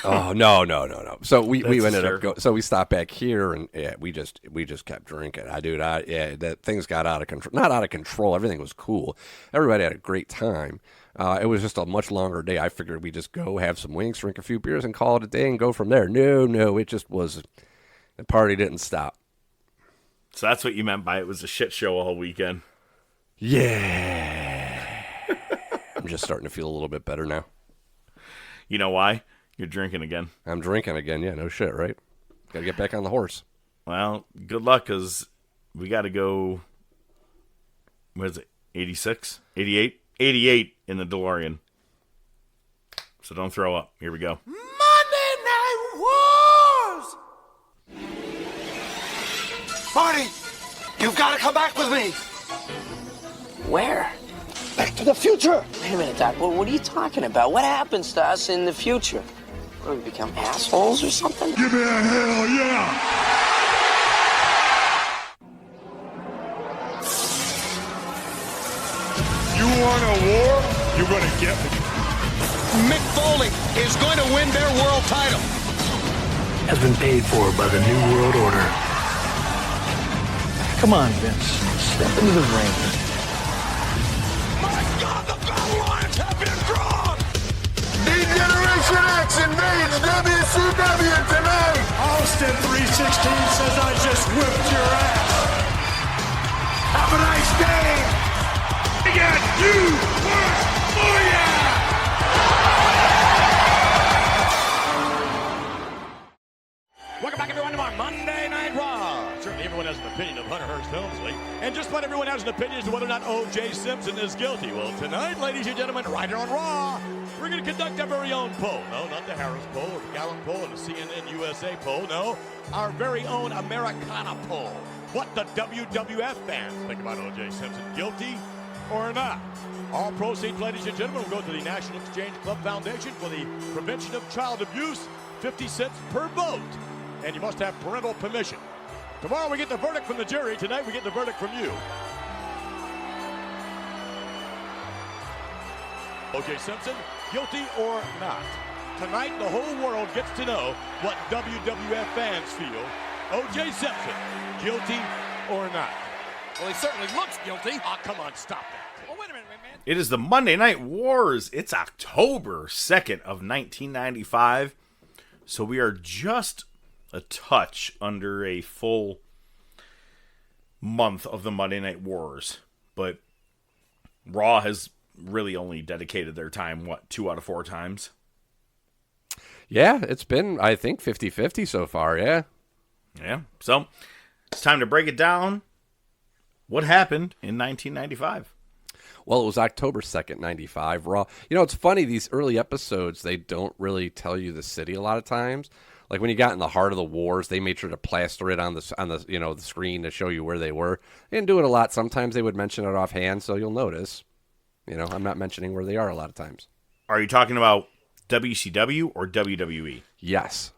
Oh no. So we That's ended up hysterical. so we stopped back here and we just kept drinking. That things got out of control. Not out of control. Everything was cool. Everybody had a great time. It was just a much longer day. I figured we just go have some wings, drink a few beers, and call it a day and go from there. No, it just was. The party didn't stop. So that's what you meant by it was a shit show all weekend. Yeah. I'm just starting to feel a little bit better now. You know why? You're drinking again. I'm drinking again. Yeah, no shit, right? Got to get back on the horse. Well, good luck, because we got to go, what is it, 86? 88? 88 in the DeLorean. So don't throw up. Here we go. Monday Night Wars! Marty, you've got to come back with me. Where? Back to the future. Wait a minute, Doc. What are you talking about? What happens to us in the future? Will we become assholes or something? Give me a hell yeah! You want a war? You're gonna get me. Mick Foley is going to win their world title. Has been paid for by the New World Order. Come on, Vince. Step into the ring. My God, the battle lines have been drawn. Generation X invades WCW tonight. Austin 316 says I just whipped your ass. Have a nice day. We got you once more, yeah. Welcome back, everyone, to our Monday Night Raw. Certainly everyone has an opinion of Hunter Hearst Helmsley, and just about everyone has an opinion as to whether or not O.J. Simpson is guilty. Well, tonight, ladies and gentlemen, right here on Raw, we're going to conduct our very own poll. No, not the Harris poll or the Gallup poll or the CNN USA poll. No, our very own Americana poll. What the WWF fans think about O.J. Simpson, guilty or not? All proceeds, ladies and gentlemen, will go to the National Exchange Club Foundation for the Prevention of Child Abuse, 50 cents per vote. And you must have parental permission. Tomorrow we get the verdict from the jury. Tonight we get the verdict from you. O.J. Simpson, guilty or not? Tonight the whole world gets to know what WWF fans feel. O.J. Simpson, guilty or not? Well, he certainly looks guilty. Oh, come on, stop that. Oh, wait a minute, man. It is the Monday Night Wars. It's October 2nd of 1995. So we are just a touch under a full month of the Monday Night Wars. But Raw has really only dedicated their time, 2 out of 4 times? Yeah, it's been, I think, 50-50 so far, yeah. Yeah. So it's time to break it down. What happened in 1995? Well, it was October 2nd, 95, Raw. You know, it's funny, these early episodes, they don't really tell you the city a lot of times. Like when you got in the heart of the wars, they made sure to plaster it on the the screen to show you where they were. They didn't do it a lot. Sometimes they would mention it offhand, so you'll notice. You know, I'm not mentioning where they are a lot of times. Are you talking about WCW or WWE? Yes.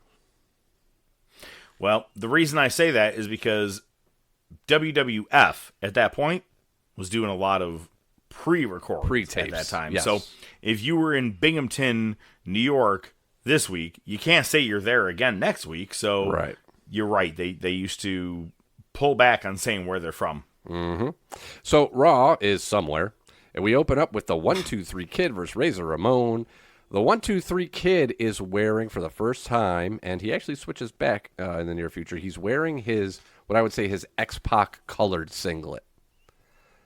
Well, the reason I say that is because WWF at that point was doing a lot of pre-recordings at that time. Yes. So if you were in Binghamton, New York this week, you can't say you're there again next week. So Right. You're right. They used to pull back on saying where they're from. Mm-hmm. So Raw is somewhere, and we open up with the 1-2-3 Kid versus Razor Ramon. The 1-2-3 Kid is wearing for the first time, and he actually switches back in the near future. He's wearing his, what I would say, his X-Pac colored singlet.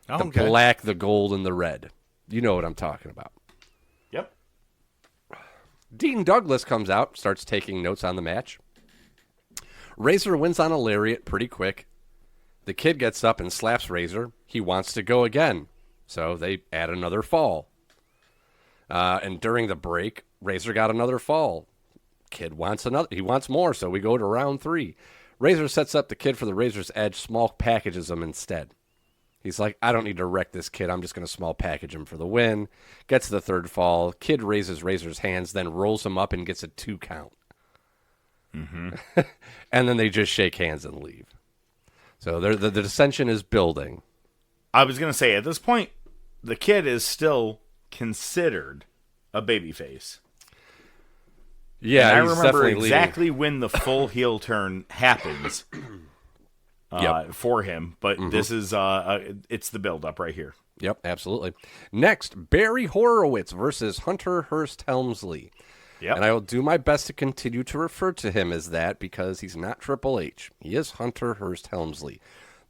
Oh, The black, the gold, and the red. You know what I'm talking about. Yep. Dean Douglas comes out, starts taking notes on the match. Razor wins on a lariat pretty quick. The Kid gets up and slaps Razor. He wants to go again, so they add another fall. And during the break, Razor got another fall. Kid wants another. He wants more, so we go to round 3. Razor sets up the Kid for the Razor's Edge, small packages him instead. He's like, I don't need to wreck this Kid. I'm just going to small package him for the win. Gets the third fall. Kid raises Razor's hands, then rolls him up and gets a 2 count. Mm-hmm. And then they just shake hands and leave. So the dissension is building. I was going to say, at this point, the Kid is still considered a babyface. Yeah, and I he's remember definitely exactly when the full heel turn happens for him. But this is it's the build-up right here. Yep, absolutely. Next, Barry Horowitz versus Hunter Hearst Helmsley. Yep. And I will do my best to continue to refer to him as that because he's not Triple H. He is Hunter Hearst Helmsley.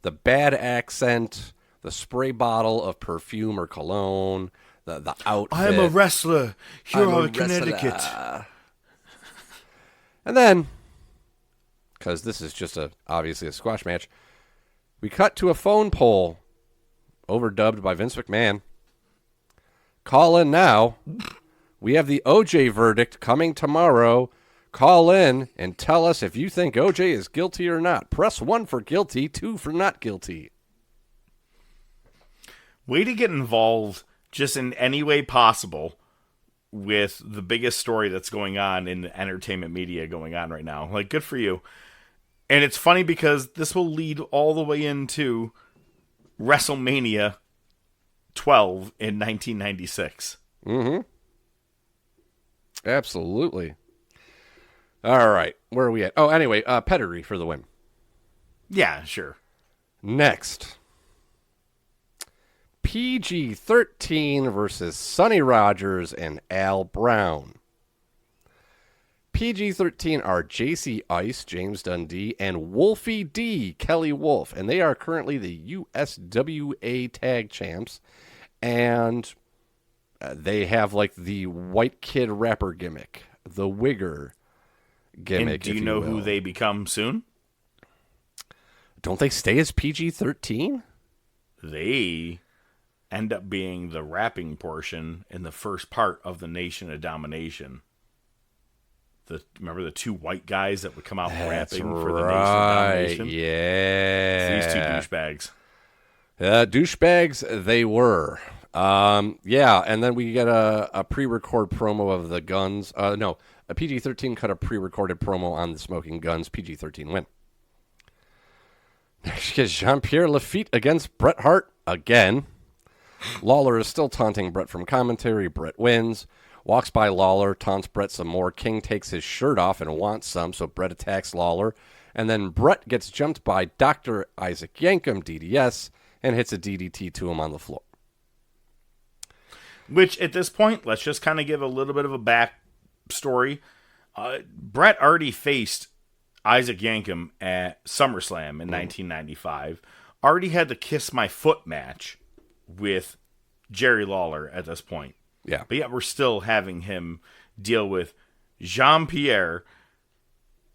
The bad accent, the spray bottle of perfume or cologne, the outfit. I'm a wrestler here in Connecticut. And then, because this is just obviously a squash match, we cut to a phone poll overdubbed by Vince McMahon. Call in now. We have the OJ verdict coming tomorrow. Call in and tell us if you think OJ is guilty or not. Press 1 for guilty, 2 for not guilty. Way to get involved just in any way possible with the biggest story that's going on in the entertainment media going on right now. Like, good for you. And it's funny because this will lead all the way into WrestleMania 12 in 1996. Mm-hmm. Absolutely. All right. Where are we at? Oh, anyway, pedigree for the win. Yeah, sure. Next. PG-13 versus Sonny Rogers and Al Brown. PG-13 are JC Ice, James Dundee, and Wolfie D, Kelly Wolf, and they are currently the USWA Tag Champs, and they have like the white kid rapper gimmick, the Wigger gimmick. And do you know who they become soon? Don't they stay as PG-13? They end up being the rapping portion in the first part of the Nation of Domination. Remember the two white guys that would come out rapping for the Nation of Domination? Yeah. These two douchebags. Douchebags they were. Yeah, and then we get a pre-record promo of the Guns. A PG-13 cut a pre-recorded promo on the Smoking Guns. PG-13 win. Next, get Jean-Pierre Lafitte against Bret Hart again. Lawler is still taunting Bret from commentary. Bret wins. Walks by Lawler, taunts Bret some more. King takes his shirt off and wants some, so Bret attacks Lawler. And then Bret gets jumped by Dr. Isaac Yankem, DDS, and hits a DDT to him on the floor. Which, at this point, let's just kind of give a little bit of a backstory. Bret already faced Isaac Yankem at SummerSlam in 1995. Already had the Kiss My Foot match with Jerry Lawler at this point. Yeah. But yet we're still having him deal with Jean-Pierre,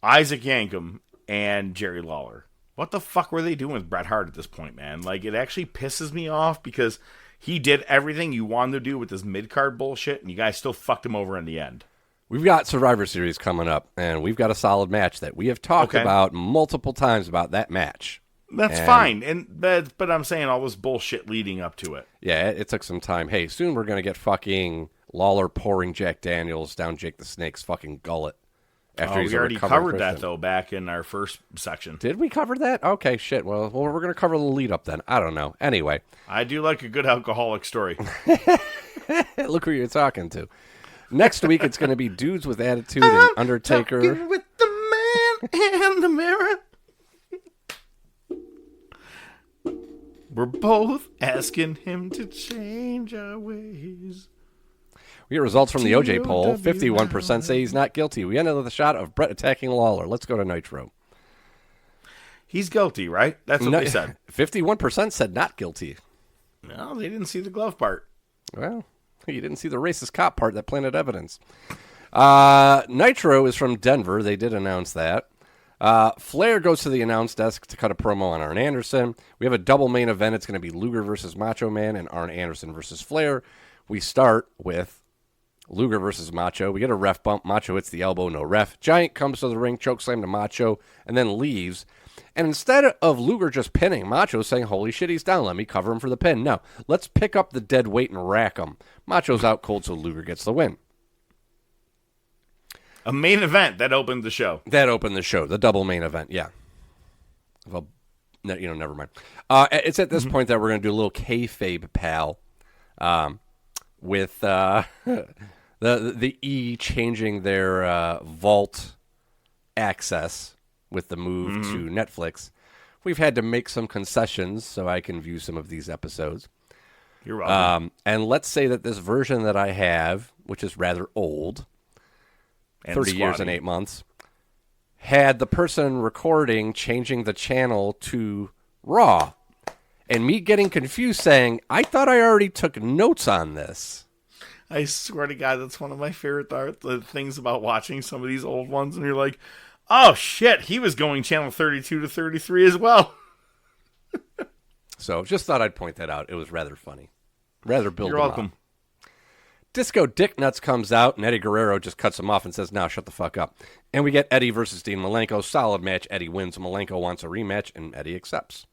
Isaac Yankem, and Jerry Lawler. What the fuck were they doing with Bret Hart at this point, man? Like, it actually pisses me off because he did everything you wanted to do with this mid-card bullshit, and you guys still fucked him over in the end. We've got Survivor Series coming up, and we've got a solid match that we have talked about multiple times about that match. That's fine, but I'm saying all this bullshit leading up to it. Yeah, it took some time. Hey, soon we're going to get fucking Lawler pouring Jack Daniels down Jake the Snake's fucking gullet. After we already covered that, though, back in our first section. Did we cover that? Okay, shit. Well, we're going to cover the lead-up then. I don't know. Anyway. I do like a good alcoholic story. Look who you're talking to. Next week, it's going to be Dudes with Attitude and Undertaker. Talking with the man in the mirror. We're both asking him to change our ways. We get results from the OJ poll. 51% say he's not guilty. We ended with a shot of Bret attacking Lawler. Let's go to Nitro. He's guilty, right? That's what they said. 51% said not guilty. No, they didn't see the glove part. Well, you didn't see the racist cop part that planted evidence. Nitro is from Denver. They did announce that. Flair goes to the announce desk to cut a promo on Arn Anderson. We have a double main event. It's going to be Luger versus Macho Man and Arn Anderson versus Flair. We start with Luger versus Macho. We get a ref bump. Macho hits the elbow, no ref. Giant comes to the ring, chokeslam to Macho, and then leaves. And instead of Luger just pinning, Macho saying, holy shit, he's down. Let me cover him for the pin. No, let's pick up the dead weight and rack him. Macho's out cold, so Luger gets the win. A main event that opened the show. That opened the show. The double main event, yeah. Well, never mind. It's at this point that we're going to do a little kayfabe pal with the the E changing their vault access with the move to Netflix, we've had to make some concessions so I can view some of these episodes. You're welcome. And let's say that this version that I have, which is rather old, And 30 years and 8 months, had the person recording changing the channel to Raw. And me getting confused saying, I thought I already took notes on this. I swear to God, that's one of my favorite things about watching some of these old ones. And you're like, oh, shit, he was going channel 32 to 33 as well. So just thought I'd point that out. It was rather funny. Rather build You're them welcome. up. Disco Dick Nuts comes out, and Eddie Guerrero just cuts him off and says, "Now shut the fuck up." And we get Eddie versus Dean Malenko. Solid match. Eddie wins. Malenko wants a rematch, and Eddie accepts.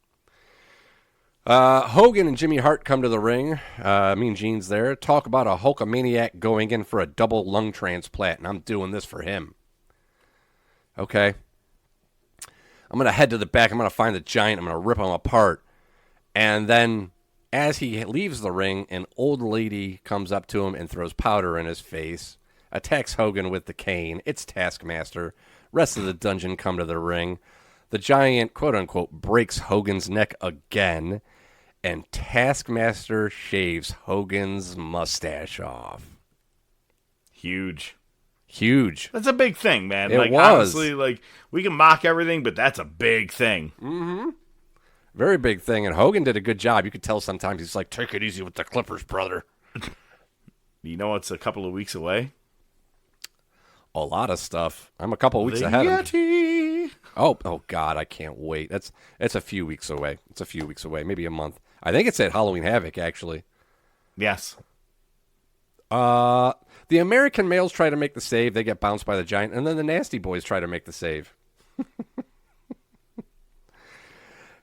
Hogan and Jimmy Hart come to the ring. Mean Gene's there. Talk about a Hulkamaniac going in for a double lung transplant, and I'm doing this for him. Okay. I'm going to head to the back. I'm going to find the Giant. I'm going to rip him apart. And then as he leaves the ring, an old lady comes up to him and throws powder in his face, attacks Hogan with the cane. It's Taskmaster. Rest of the dungeon come to the ring. The Giant, quote-unquote, breaks Hogan's neck again, and Taskmaster shaves Hogan's mustache off. Huge. Huge. That's a big thing, man. It like, was. Honestly, like, we can mock everything, but that's a big thing. Mm-hmm. Very big thing, and Hogan did a good job. You could tell sometimes he's like, take it easy with the Clippers, brother. You know it's a couple of weeks away? A lot of stuff. I'm a couple of weeks ahead of him. Oh, God, I can't wait. It's a few weeks away. It's a few weeks away, maybe a month. I think it's at Halloween Havoc, actually. Yes. The American males try to make the save. They get bounced by the Giant, and then the Nasty Boys try to make the save.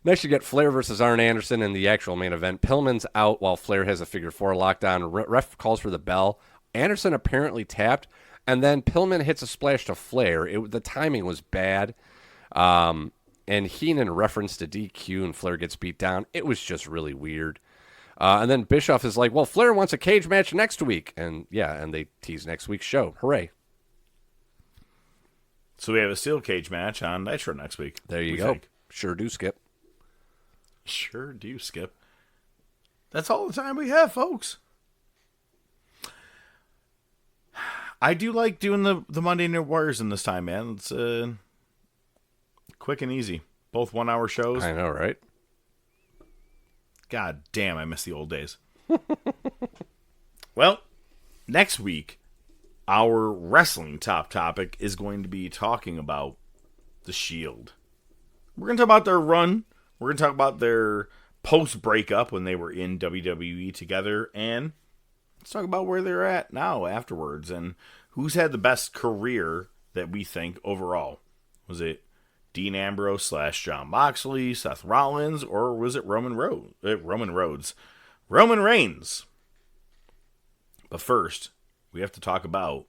Next, you get Flair versus Arn Anderson in the actual main event. Pillman's out while Flair has a figure 4 lockdown. Ref calls for the bell. Anderson apparently tapped, and then Pillman hits a splash to Flair. The timing was bad. And Heenan referenced a DQ, and Flair gets beat down. It was just really weird. And then Bischoff is like, well, Flair wants a cage match next week. And, yeah, and they tease next week's show. Hooray. So we have a steel cage match on Nitro next week. There you go. Think. Sure do, Skip. Sure do, Skip. That's all the time we have, folks. I do like doing the Monday Night Wars in this time, man. It's quick and easy. Both 1 hour shows. I know, right? God damn, I miss the old days. Well, next week, our wrestling top topic is going to be talking about The Shield. We're going to talk about their run. We're going to talk about their post-breakup when they were in WWE together. And let's talk about where they're at now afterwards. And who's had the best career that we think overall. Was it Dean Ambrose / Jon Moxley, Seth Rollins, or was it Roman Reigns? But first, we have to talk about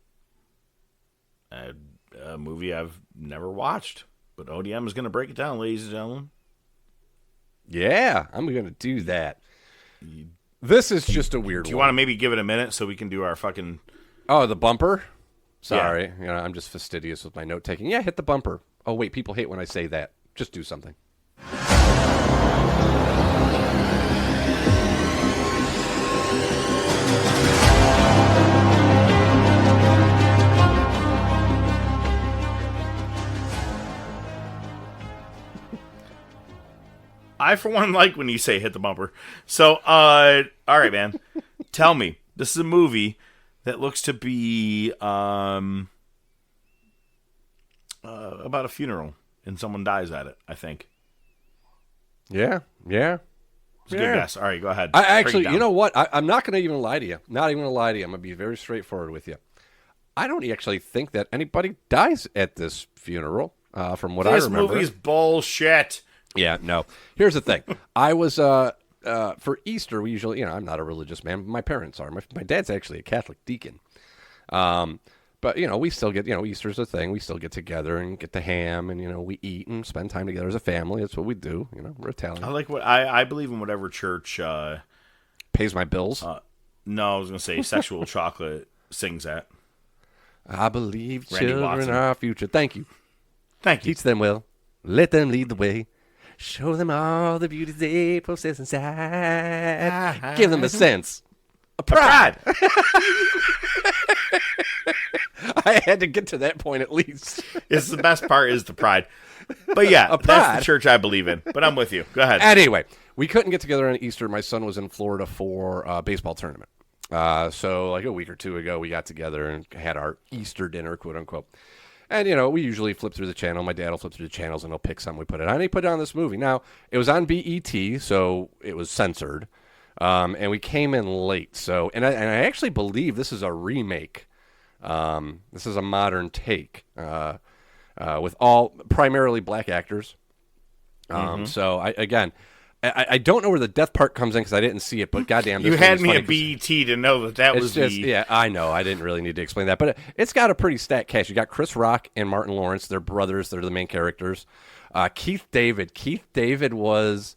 a movie I've never watched. But ODM is going to break it down, ladies and gentlemen. Yeah, I'm going to do that. This is just a weird one. Do you want to maybe give it a minute so we can do our fucking... Oh, the bumper? Sorry. Yeah. You know, I'm just fastidious with my note-taking. Yeah, hit the bumper. Oh, wait, people hate when I say that. Just do something. I, for one, like when you say hit the bumper. So, all right, man. Tell me. This is a movie that looks to be about a funeral, and someone dies at it, I think. Yeah. It's a good guess. All right, go ahead. I actually, you know what? I'm not going to even lie to you. Not even going to lie to you. I'm going to be very straightforward with you. I don't actually think that anybody dies at this funeral, from what I remember. This movie's bullshit. Yeah, no. Here's the thing. I was, for Easter, we usually, I'm not a religious man, but my parents are. My dad's actually a Catholic deacon. But, we still get, Easter's a thing. We still get together and get the ham and, we eat and spend time together as a family. That's what we do. We're Italian. I like I believe in whatever church pays my bills. No, I was going to say sexual chocolate sings that. I believe Randy children Watson. are our future. Thank you. Thank you. Teach them well. Let them lead the way. Show them all the beauty they possess inside. Give them a sense of pride. I had to get to that point at least. It's the best part is the pride. But yeah, that's the church I believe in. But I'm with you. Go ahead. Anyway, we couldn't get together on Easter. My son was in Florida for a baseball tournament. So like a week or two ago, we got together and had our Easter dinner, quote unquote. And, we usually flip through the channel. My dad will flip through the channels and he'll pick something we put it on. And he put it on this movie. Now, it was on BET, so it was censored. And we came in late. So, and I actually believe this is a remake. This is a modern take with all primarily black actors. So, I don't know where the death part comes in because I didn't see it, but goddamn. You had me at BET to know that was just, Yeah, I know. I didn't really need to explain that. But it's got a pretty stacked cast. You got Chris Rock and Martin Lawrence. They're brothers. They're the main characters. Keith David. Keith David was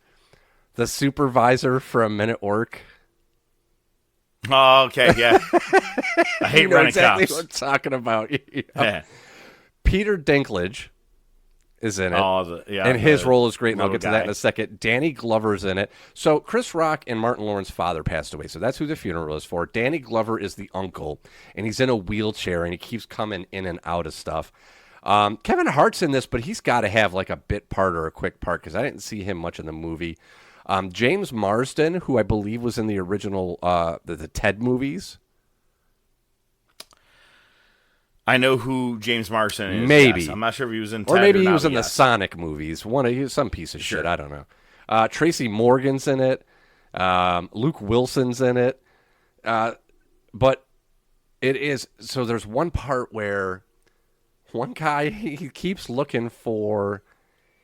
the supervisor for A Men at Work. Oh, okay, yeah. I hate running exactly cops. What I'm talking about. Yeah. Peter Dinklage is in it. Oh, and his role is great, and I'll get to guy. that in a second. Danny Glover's in it. So Chris Rock and Martin Lawrence's father passed away, so that's who the funeral is for. Danny Glover is the uncle, and he's in a wheelchair, and he keeps coming in and out of stuff. Kevin Hart's in this, but he's got to have like a bit part or a quick part because I didn't see him much in the movie. James Marsden, who I believe was in the original the Ted movies. I know who James Marsden is. Maybe. Yes. I'm not sure if he was in Ted or maybe or he not, was in but the Sonic movies. Some piece of shit. I don't know. Tracy Morgan's in it. Luke Wilson's in it. But it is so. There's one part where one guy he keeps looking for.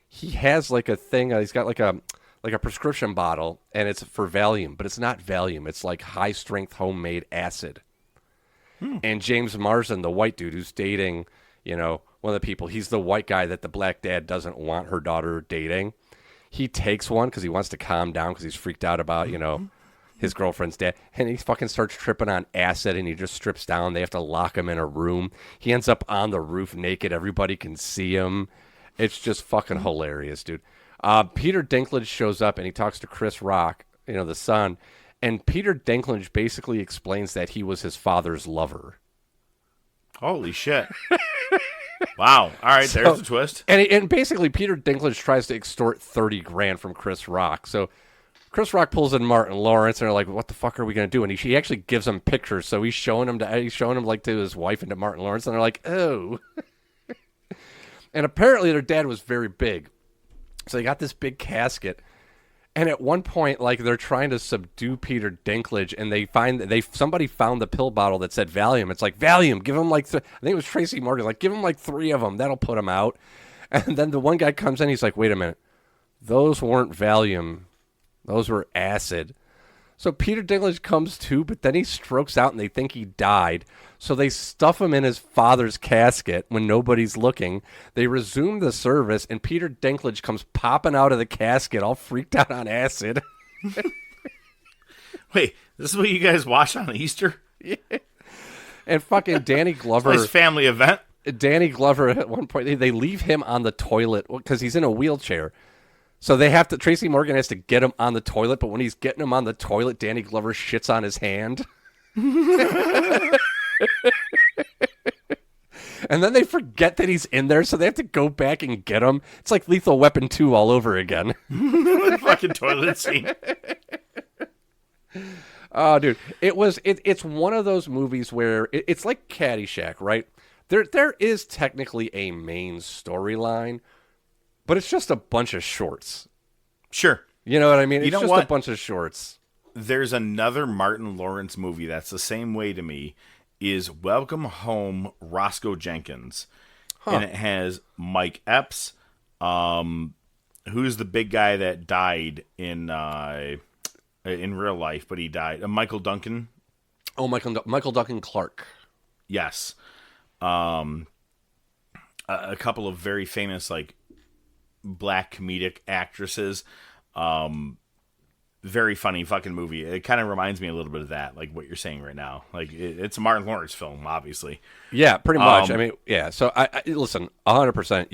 He has like a thing. He's got like a prescription bottle, and it's for Valium, but it's not Valium. It's like high strength homemade acid. And James Marsden, the white dude who's dating, one of the people, he's the white guy that the black dad doesn't want her daughter dating. He takes one because he wants to calm down because he's freaked out about, his girlfriend's dad. And he fucking starts tripping on acid and he just strips down. They have to lock him in a room. He ends up on the roof naked. Everybody can see him. It's just fucking hilarious, dude. Peter Dinklage shows up and he talks to Chris Rock, the son. And Peter Dinklage basically explains that he was his father's lover. Holy shit. Wow. All right, there's the twist. And basically Peter Dinklage tries to extort $30,000 from Chris Rock. So Chris Rock pulls in Martin Lawrence and they're like, what the fuck are we going to do? And he actually gives him pictures. So he's showing him like to his wife and to Martin Lawrence. And they're like, oh. And apparently their dad was very big. So they got this big casket. And at one point, like, they're trying to subdue Peter Dinklage, and somebody found the pill bottle that said Valium. It's like, Valium, give him like, I think it was Tracy Morgan, like, give him like 3 of them. That'll put him out. And then the one guy comes in, he's like, wait a minute. Those weren't Valium. Those were acid. So Peter Dinklage comes to, but then he strokes out and they think he died. So they stuff him in his father's casket when nobody's looking. They resume the service, and Peter Dinklage comes popping out of the casket all freaked out on acid. Wait, this is what you guys watch on Easter? Yeah. And fucking Danny Glover. Nice family event. Danny Glover, at one point, they leave him on the toilet because he's in a wheelchair. So Tracy Morgan has to get him on the toilet, but when he's getting him on the toilet, Danny Glover shits on his hand. And then they forget that he's in there, so they have to go back and get him. It's like Lethal Weapon 2 all over again. Fucking toilet scene. Oh, dude. It's one of those movies where it's like Caddyshack, right? There is technically a main storyline, but it's just a bunch of shorts. Sure. You know what I mean? You It's know just what? a bunch of shorts. There's another Martin Lawrence movie that's the same way to me, is Welcome Home, Roscoe Jenkins. And it has Mike Epps, who's the big guy that died in real life, but he died. Michael Duncan. Oh, Michael Duncan Clark. Yes. A couple of very famous, like, black comedic actresses. very funny fucking movie. It kind of reminds me a little bit of that, like what you're saying right now. Like it's a Martin Lawrence film, obviously. Yeah, pretty much. I mean, yeah. So I listen, 100%.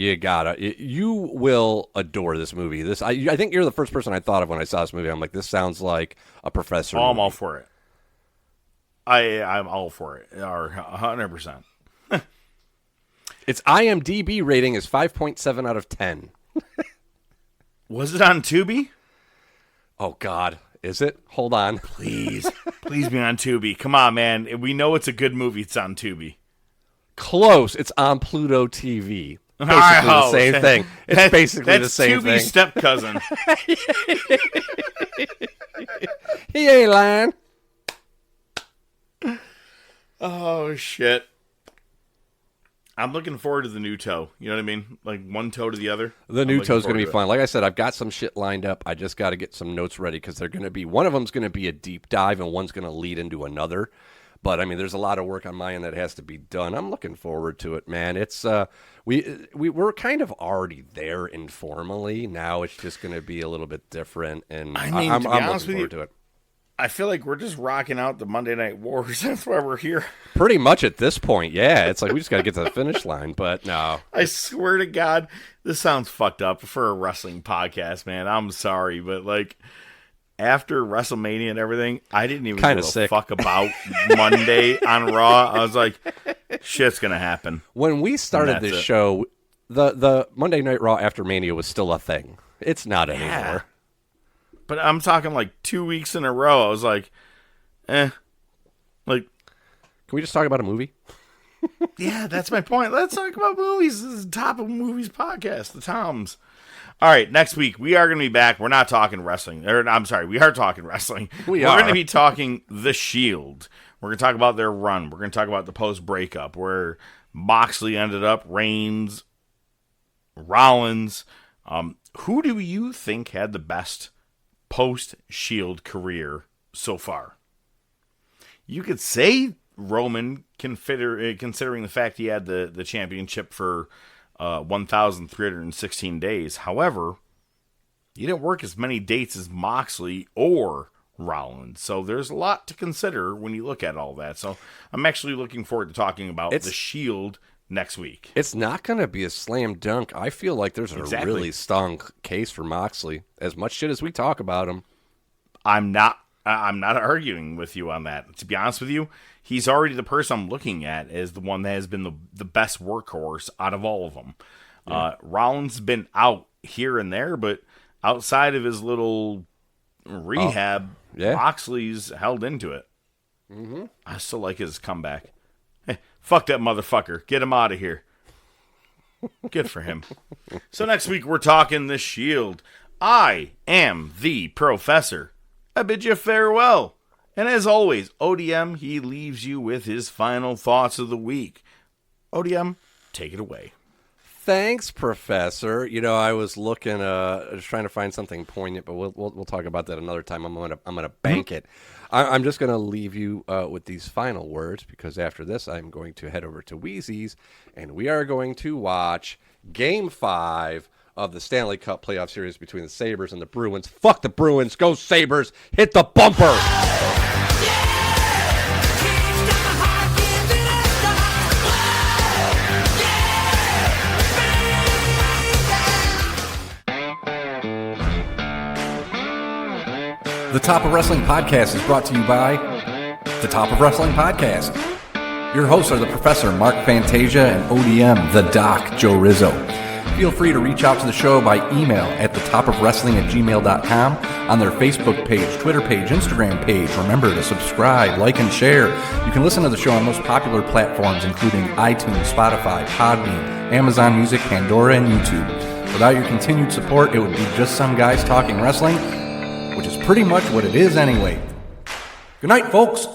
You will adore this movie. I think you're the first person I thought of when I saw this movie. I'm like, this sounds like a Professor. I'm all for it. I'm all for it. Or 100%. Its IMDb rating is 5.7 out of 10. Was it on Tubi? Oh, God. Is it? Hold on. Please be on Tubi. Come on, man. We know it's a good movie. It's on Tubi. Close. It's on Pluto TV. Basically the same thing. It's basically the same thing. That's Tubi's step cousin. He ain't lying. Oh, shit. I'm looking forward to the new toe. You know what I mean? Like one toe to the other. The new toe is going to be fun. Like I said, I've got some shit lined up. I just got to get some notes ready because they're going to be, one of them's going to be a deep dive and one's going to lead into another. But I mean, there's a lot of work on my end that has to be done. I'm looking forward to it, man. It's we're kind of already there informally. Now it's just going to be a little bit different, and I mean, I'm looking forward to it. I feel like we're just rocking out the Monday Night Wars. That's why we're here. Pretty much at this point, yeah. It's like we just got to get to the finish line, but no. I swear to God, this sounds fucked up for a wrestling podcast, man. I'm sorry, but like after WrestleMania and everything, I didn't even give a fuck about Monday on Raw. I was like, shit's going to happen. When we started this show, the Monday Night Raw after Mania was still a thing. It's not anymore. But I'm talking like 2 weeks in a row. I was like, Like, can we just talk about a movie? Yeah, that's my point. Let's talk about movies. This is the Top of Movies podcast, the Toms. All right, next week we are going to be back. We're not talking wrestling. I'm sorry, we are talking wrestling. We're going to be talking The Shield. We're going to talk about their run. We're going to talk about the post-breakup, where Moxley ended up, Reigns, Rollins. Who do you think had the best post-Shield career so far? You could say Roman, considering the fact he had the championship for 1,316 days. However, he didn't work as many dates as Moxley or Rollins. So there's a lot to consider when you look at all that. So I'm actually looking forward to talking about The Shield next week. It's not going to be a slam dunk. I feel like there's a really strong case for Moxley. As much shit as we talk about him, I'm not arguing with you on that. To be honest with you, he's already the person I'm looking at as the one that has been the best workhorse out of all of them. Yeah. Rollins has been out here and there, but outside of his little rehab, Moxley's held into it. Mm-hmm. I still like his comeback. Hey, fuck that motherfucker. Get him out of here. Good for him. So next week we're talking The Shield. I am the Professor. I bid you farewell. And as always, ODM, he leaves you with his final thoughts of the week. ODM, take it away. Thanks, Professor. You know, I was looking, just trying to find something poignant, but we'll talk about that another time. I'm gonna bank it. I'm just gonna leave you with these final words, because after this, I'm going to head over to Wheezy's, and we are going to watch Game 5 of the Stanley Cup playoff series between the Sabres and the Bruins. Fuck the Bruins. Go Sabres. Hit the bumper. The Top of Wrestling Podcast is brought to you by The Top of Wrestling Podcast. Your hosts are the Professor Mark Fantasia and ODM, the Doc, Joe Rizzo. Feel free to reach out to the show by email at thetopofwrestling@gmail.com, on their Facebook page, Twitter page, Instagram page. Remember to subscribe, like, and share. You can listen to the show on most popular platforms, including iTunes, Spotify, Podbean, Amazon Music, Pandora, and YouTube. Without your continued support, it would be just some guys talking wrestling, which is pretty much what it is anyway. Good night, folks.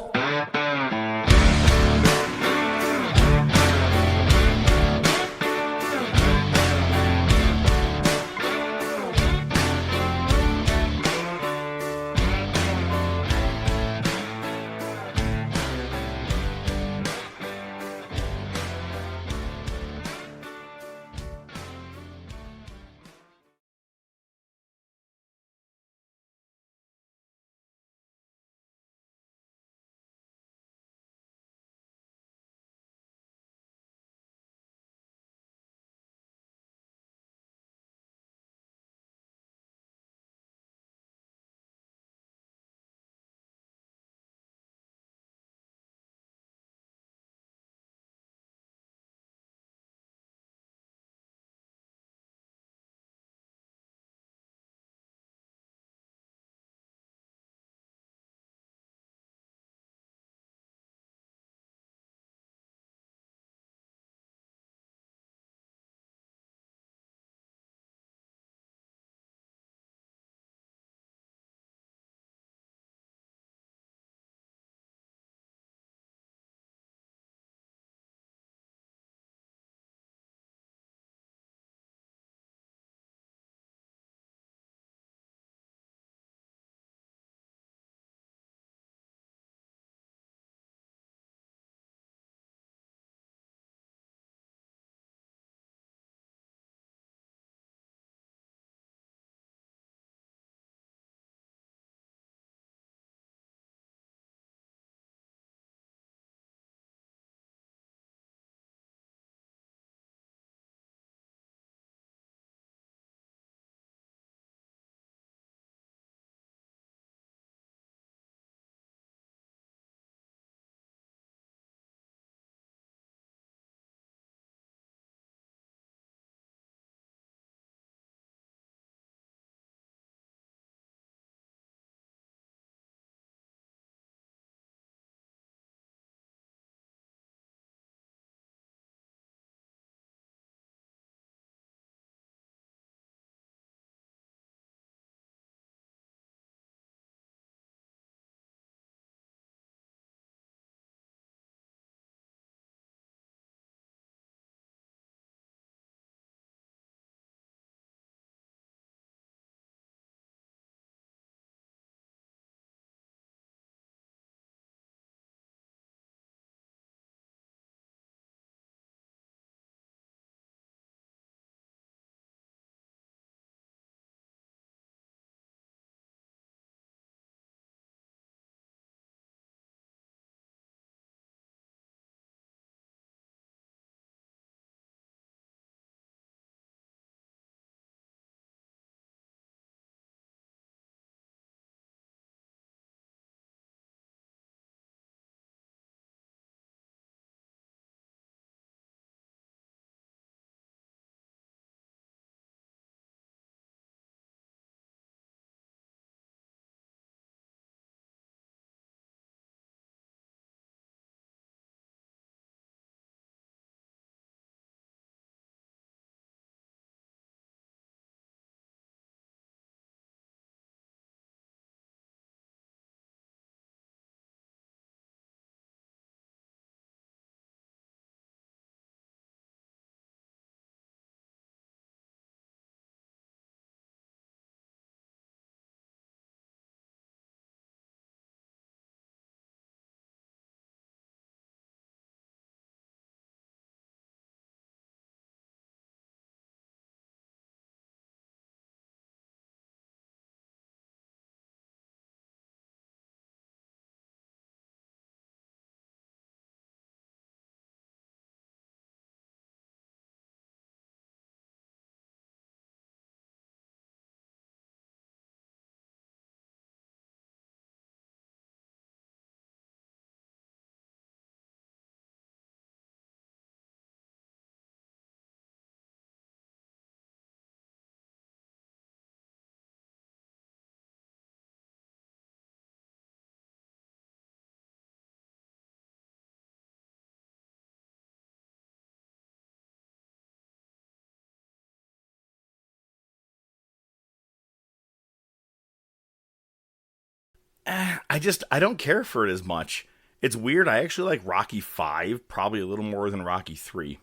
I don't care for it as much. It's weird. I actually like Rocky 5 probably a little more than Rocky 3.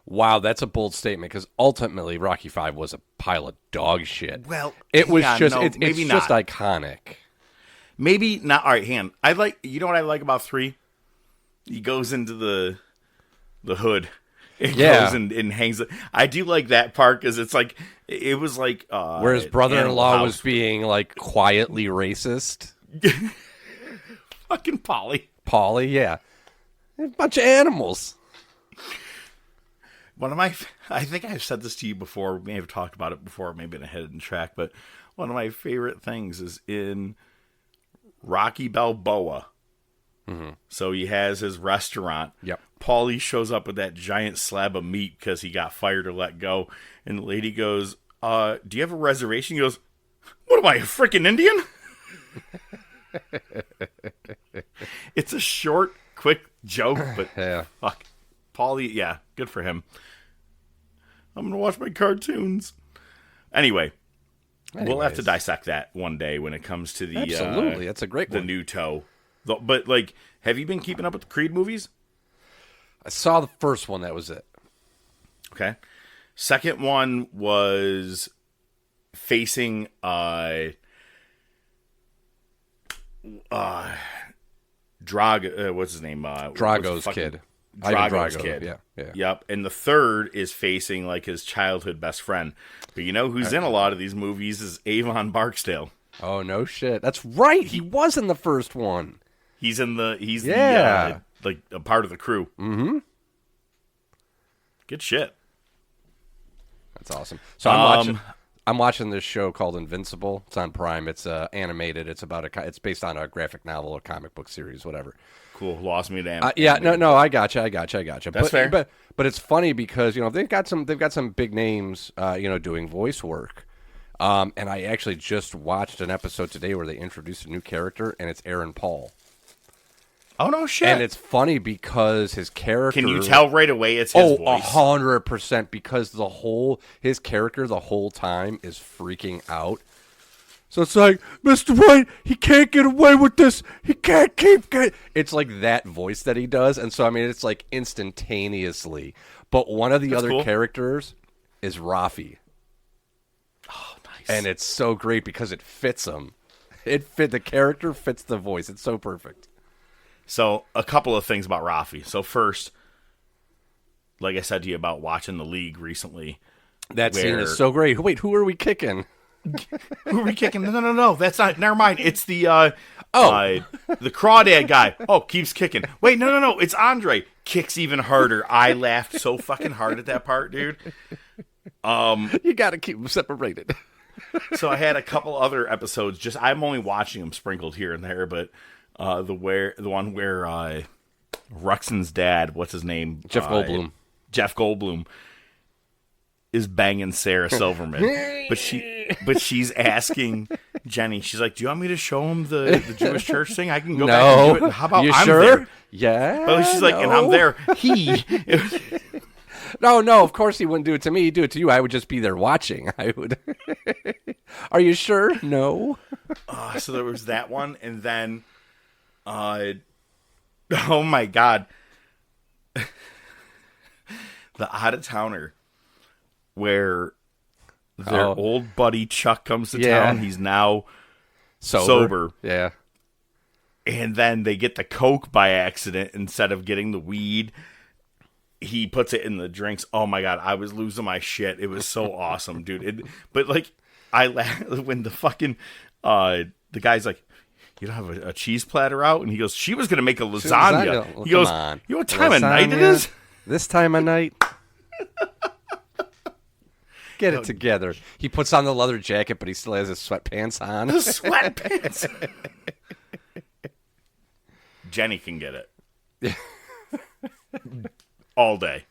Wow, that's a bold statement because ultimately Rocky 5 was a pile of dog shit. Well, it was just no, it's maybe just not. iconic. Maybe not. All right, hang on. You know what I like about 3? He goes into the hood. It goes and hangs. I do like that part because it's like it was like where his brother-in-law was being like quietly racist. Fucking Polly, yeah, a bunch of animals. One of my, I think I've said this to you before. We may have talked about it before, maybe in a hidden track. But one of my favorite things is in Rocky Balboa. Mm-hmm. So he has his restaurant. Yep. Paulie shows up with that giant slab of meat because he got fired or let go. And the lady goes, do you have a reservation? He goes, what am I, a freaking Indian? It's a short, quick joke, but yeah. Fuck. Paulie, yeah, good for him. I'm going to watch my cartoons. Anyway, we'll have to dissect that one day when it comes to the... Absolutely, that's a great one. The new toe. But, like, have you been keeping up with the Creed movies? I saw the first one, that was it. Okay. Second one was facing Drago, what's his name? Drago's kid. Drago's kid. Yeah. Yep. And the third is facing like his childhood best friend. But you know who's in a lot of these movies is Avon Barksdale. Oh no shit. That's right. He was in the first one. He's Yeah. like a part of the crew. Mm-hmm. Good shit. That's awesome. So I'm watching this show called Invincible. It's on Prime. It's animated. It's it's based on a graphic novel or comic book series, whatever. Cool. Lost me to yeah, no, I gotcha. That's fair. But it's funny because they've got some big names doing voice work. And I actually just watched an episode today where they introduced a new character, and it's Aaron Paul. Oh no shit! And it's funny because his character. Can you tell right away it's his voice? 100%. Because his character the whole time is freaking out. So it's like, Mr. White, he can't get away with this. He can't keep getting... It's like that voice that he does. And so, I mean, it's like instantaneously. But one of the other characters is Rafi. Oh, nice. And it's so great because it fits him. The character fits the voice. It's so perfect. So, a couple of things about Rafi. So, first, like I said to you about watching The League recently. That scene is so great. Wait, who are we kicking? Who are we kicking? No. That's not. Never mind. It's the the crawdad guy. Oh, keeps kicking. Wait, no. It's Andre. Kicks even harder. I laughed so fucking hard at that part, dude. You got to keep them separated. So I had a couple other episodes. I'm only watching them sprinkled here and there, but the one where Ruxin's dad, what's his name? Jeff Goldblum. Jeff Goldblum is banging Sarah Silverman, but she's asking Jenny. She's like, "Do you want me to show him the Jewish church thing? I can go back and do it. How about I'm sure? there?" Yeah. But she's like, "And I'm there." No, of course he wouldn't do it to me. He'd do it to you. I would just be there watching. I would. Are you sure? No. So there was that one, and then, oh my God, the Out of Towner, where their old buddy Chuck comes to town. He's now sober. Yeah. And then they get the Coke by accident instead of getting the weed. He puts it in the drinks. Oh my God, I was losing my shit. It was so awesome, dude. But like, I laughed when the fucking the guy's like, "You don't have a cheese platter out?" And he goes, "She was gonna make a lasagna." Well, he goes, "You know what time of night it is? This time of night." Get it together. He puts on the leather jacket, but he still has his sweatpants on. The sweatpants. Jenny can get it. All day.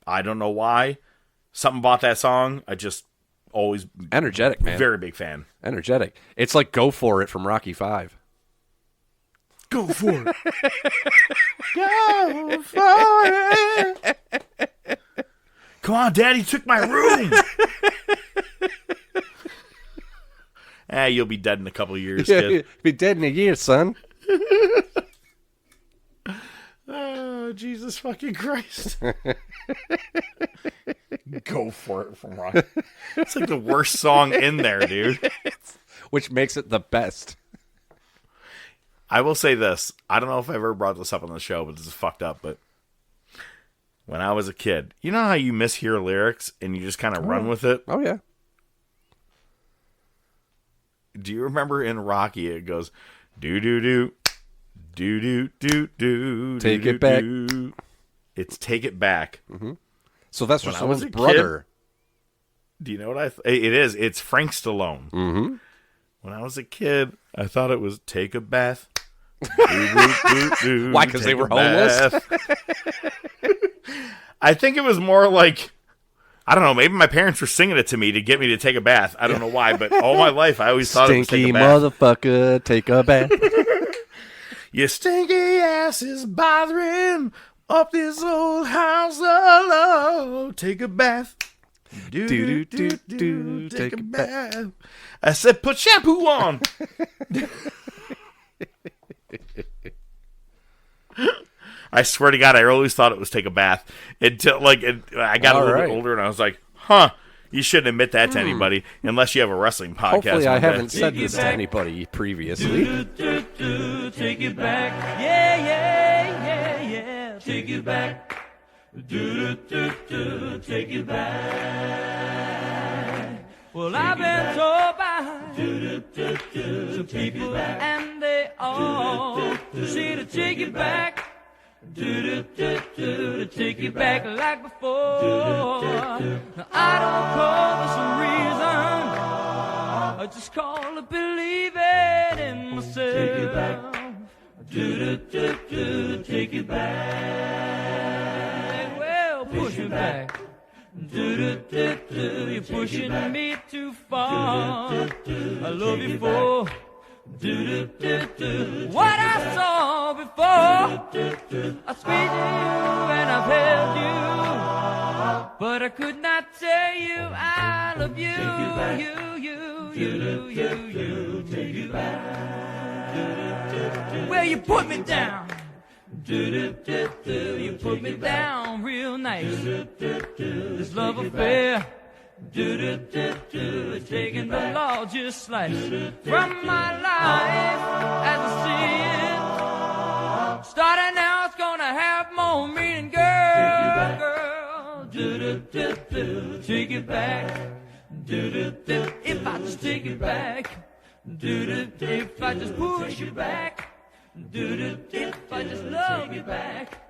I don't know why. Something about that song. I just always energetic, man. Very big fan. Energetic. It's like "Go For It" from Rocky V. Go for it. Go for it. Come on, Daddy took my room. You'll be dead in a couple of years, kid. Be dead in a year, son. Oh, Jesus fucking Christ. Go for it from Rock. It's like the worst song in there, dude. Which makes it the best. I will say this. I don't know if I ever brought this up on the show, but this is fucked up. But when I was a kid, you know how you mishear lyrics and you just kind of run with it? Oh, yeah. Do you remember in Rocky it goes, do-do-do, do-do-do-do, Take it back. It's Take It Back. Mm-hmm. Sylvester When I was Stallone's a brother. Kid, do you know what it is? It's Frank Stallone. Mm-hmm. When I was a kid, I thought it was Take a Bath. Why? Because they were homeless? I think it was more like, I don't know, maybe my parents were singing it to me to get me to take a bath. I don't know why, but all my life I always thought it was Take a Bath. Stinky motherfucker, take a bath. Your stinky ass is bothering up this old house alone. Take a bath. Do, take a bath. I said, put shampoo on. I swear to God, I always thought it was Take a Bath until I got a little bit older and I was like, huh, you shouldn't admit that to anybody unless you have a wrestling podcast. Hopefully I haven't said this to anybody previously. Take it back. Yeah, yeah, yeah, yeah. Take it back. Take it back. Well, I've been told by some people, and they all say to take it back. To take it back like before. Now, I don't call this a reason. I just call it believing in myself. Take it back. Take it back. Well, push it back. You're pushing me too far. I love you for what I saw before. I squeezed you and I've held you, but I could not tell you I love you. You. Take it back. Well, you put me down. You put me down real nice. This love affair, taking the largest slice from my life as I see it. Starting now, it's gonna have more meaning, girl. Take it back. If I just take it back. If I just push it back. If I just love you back.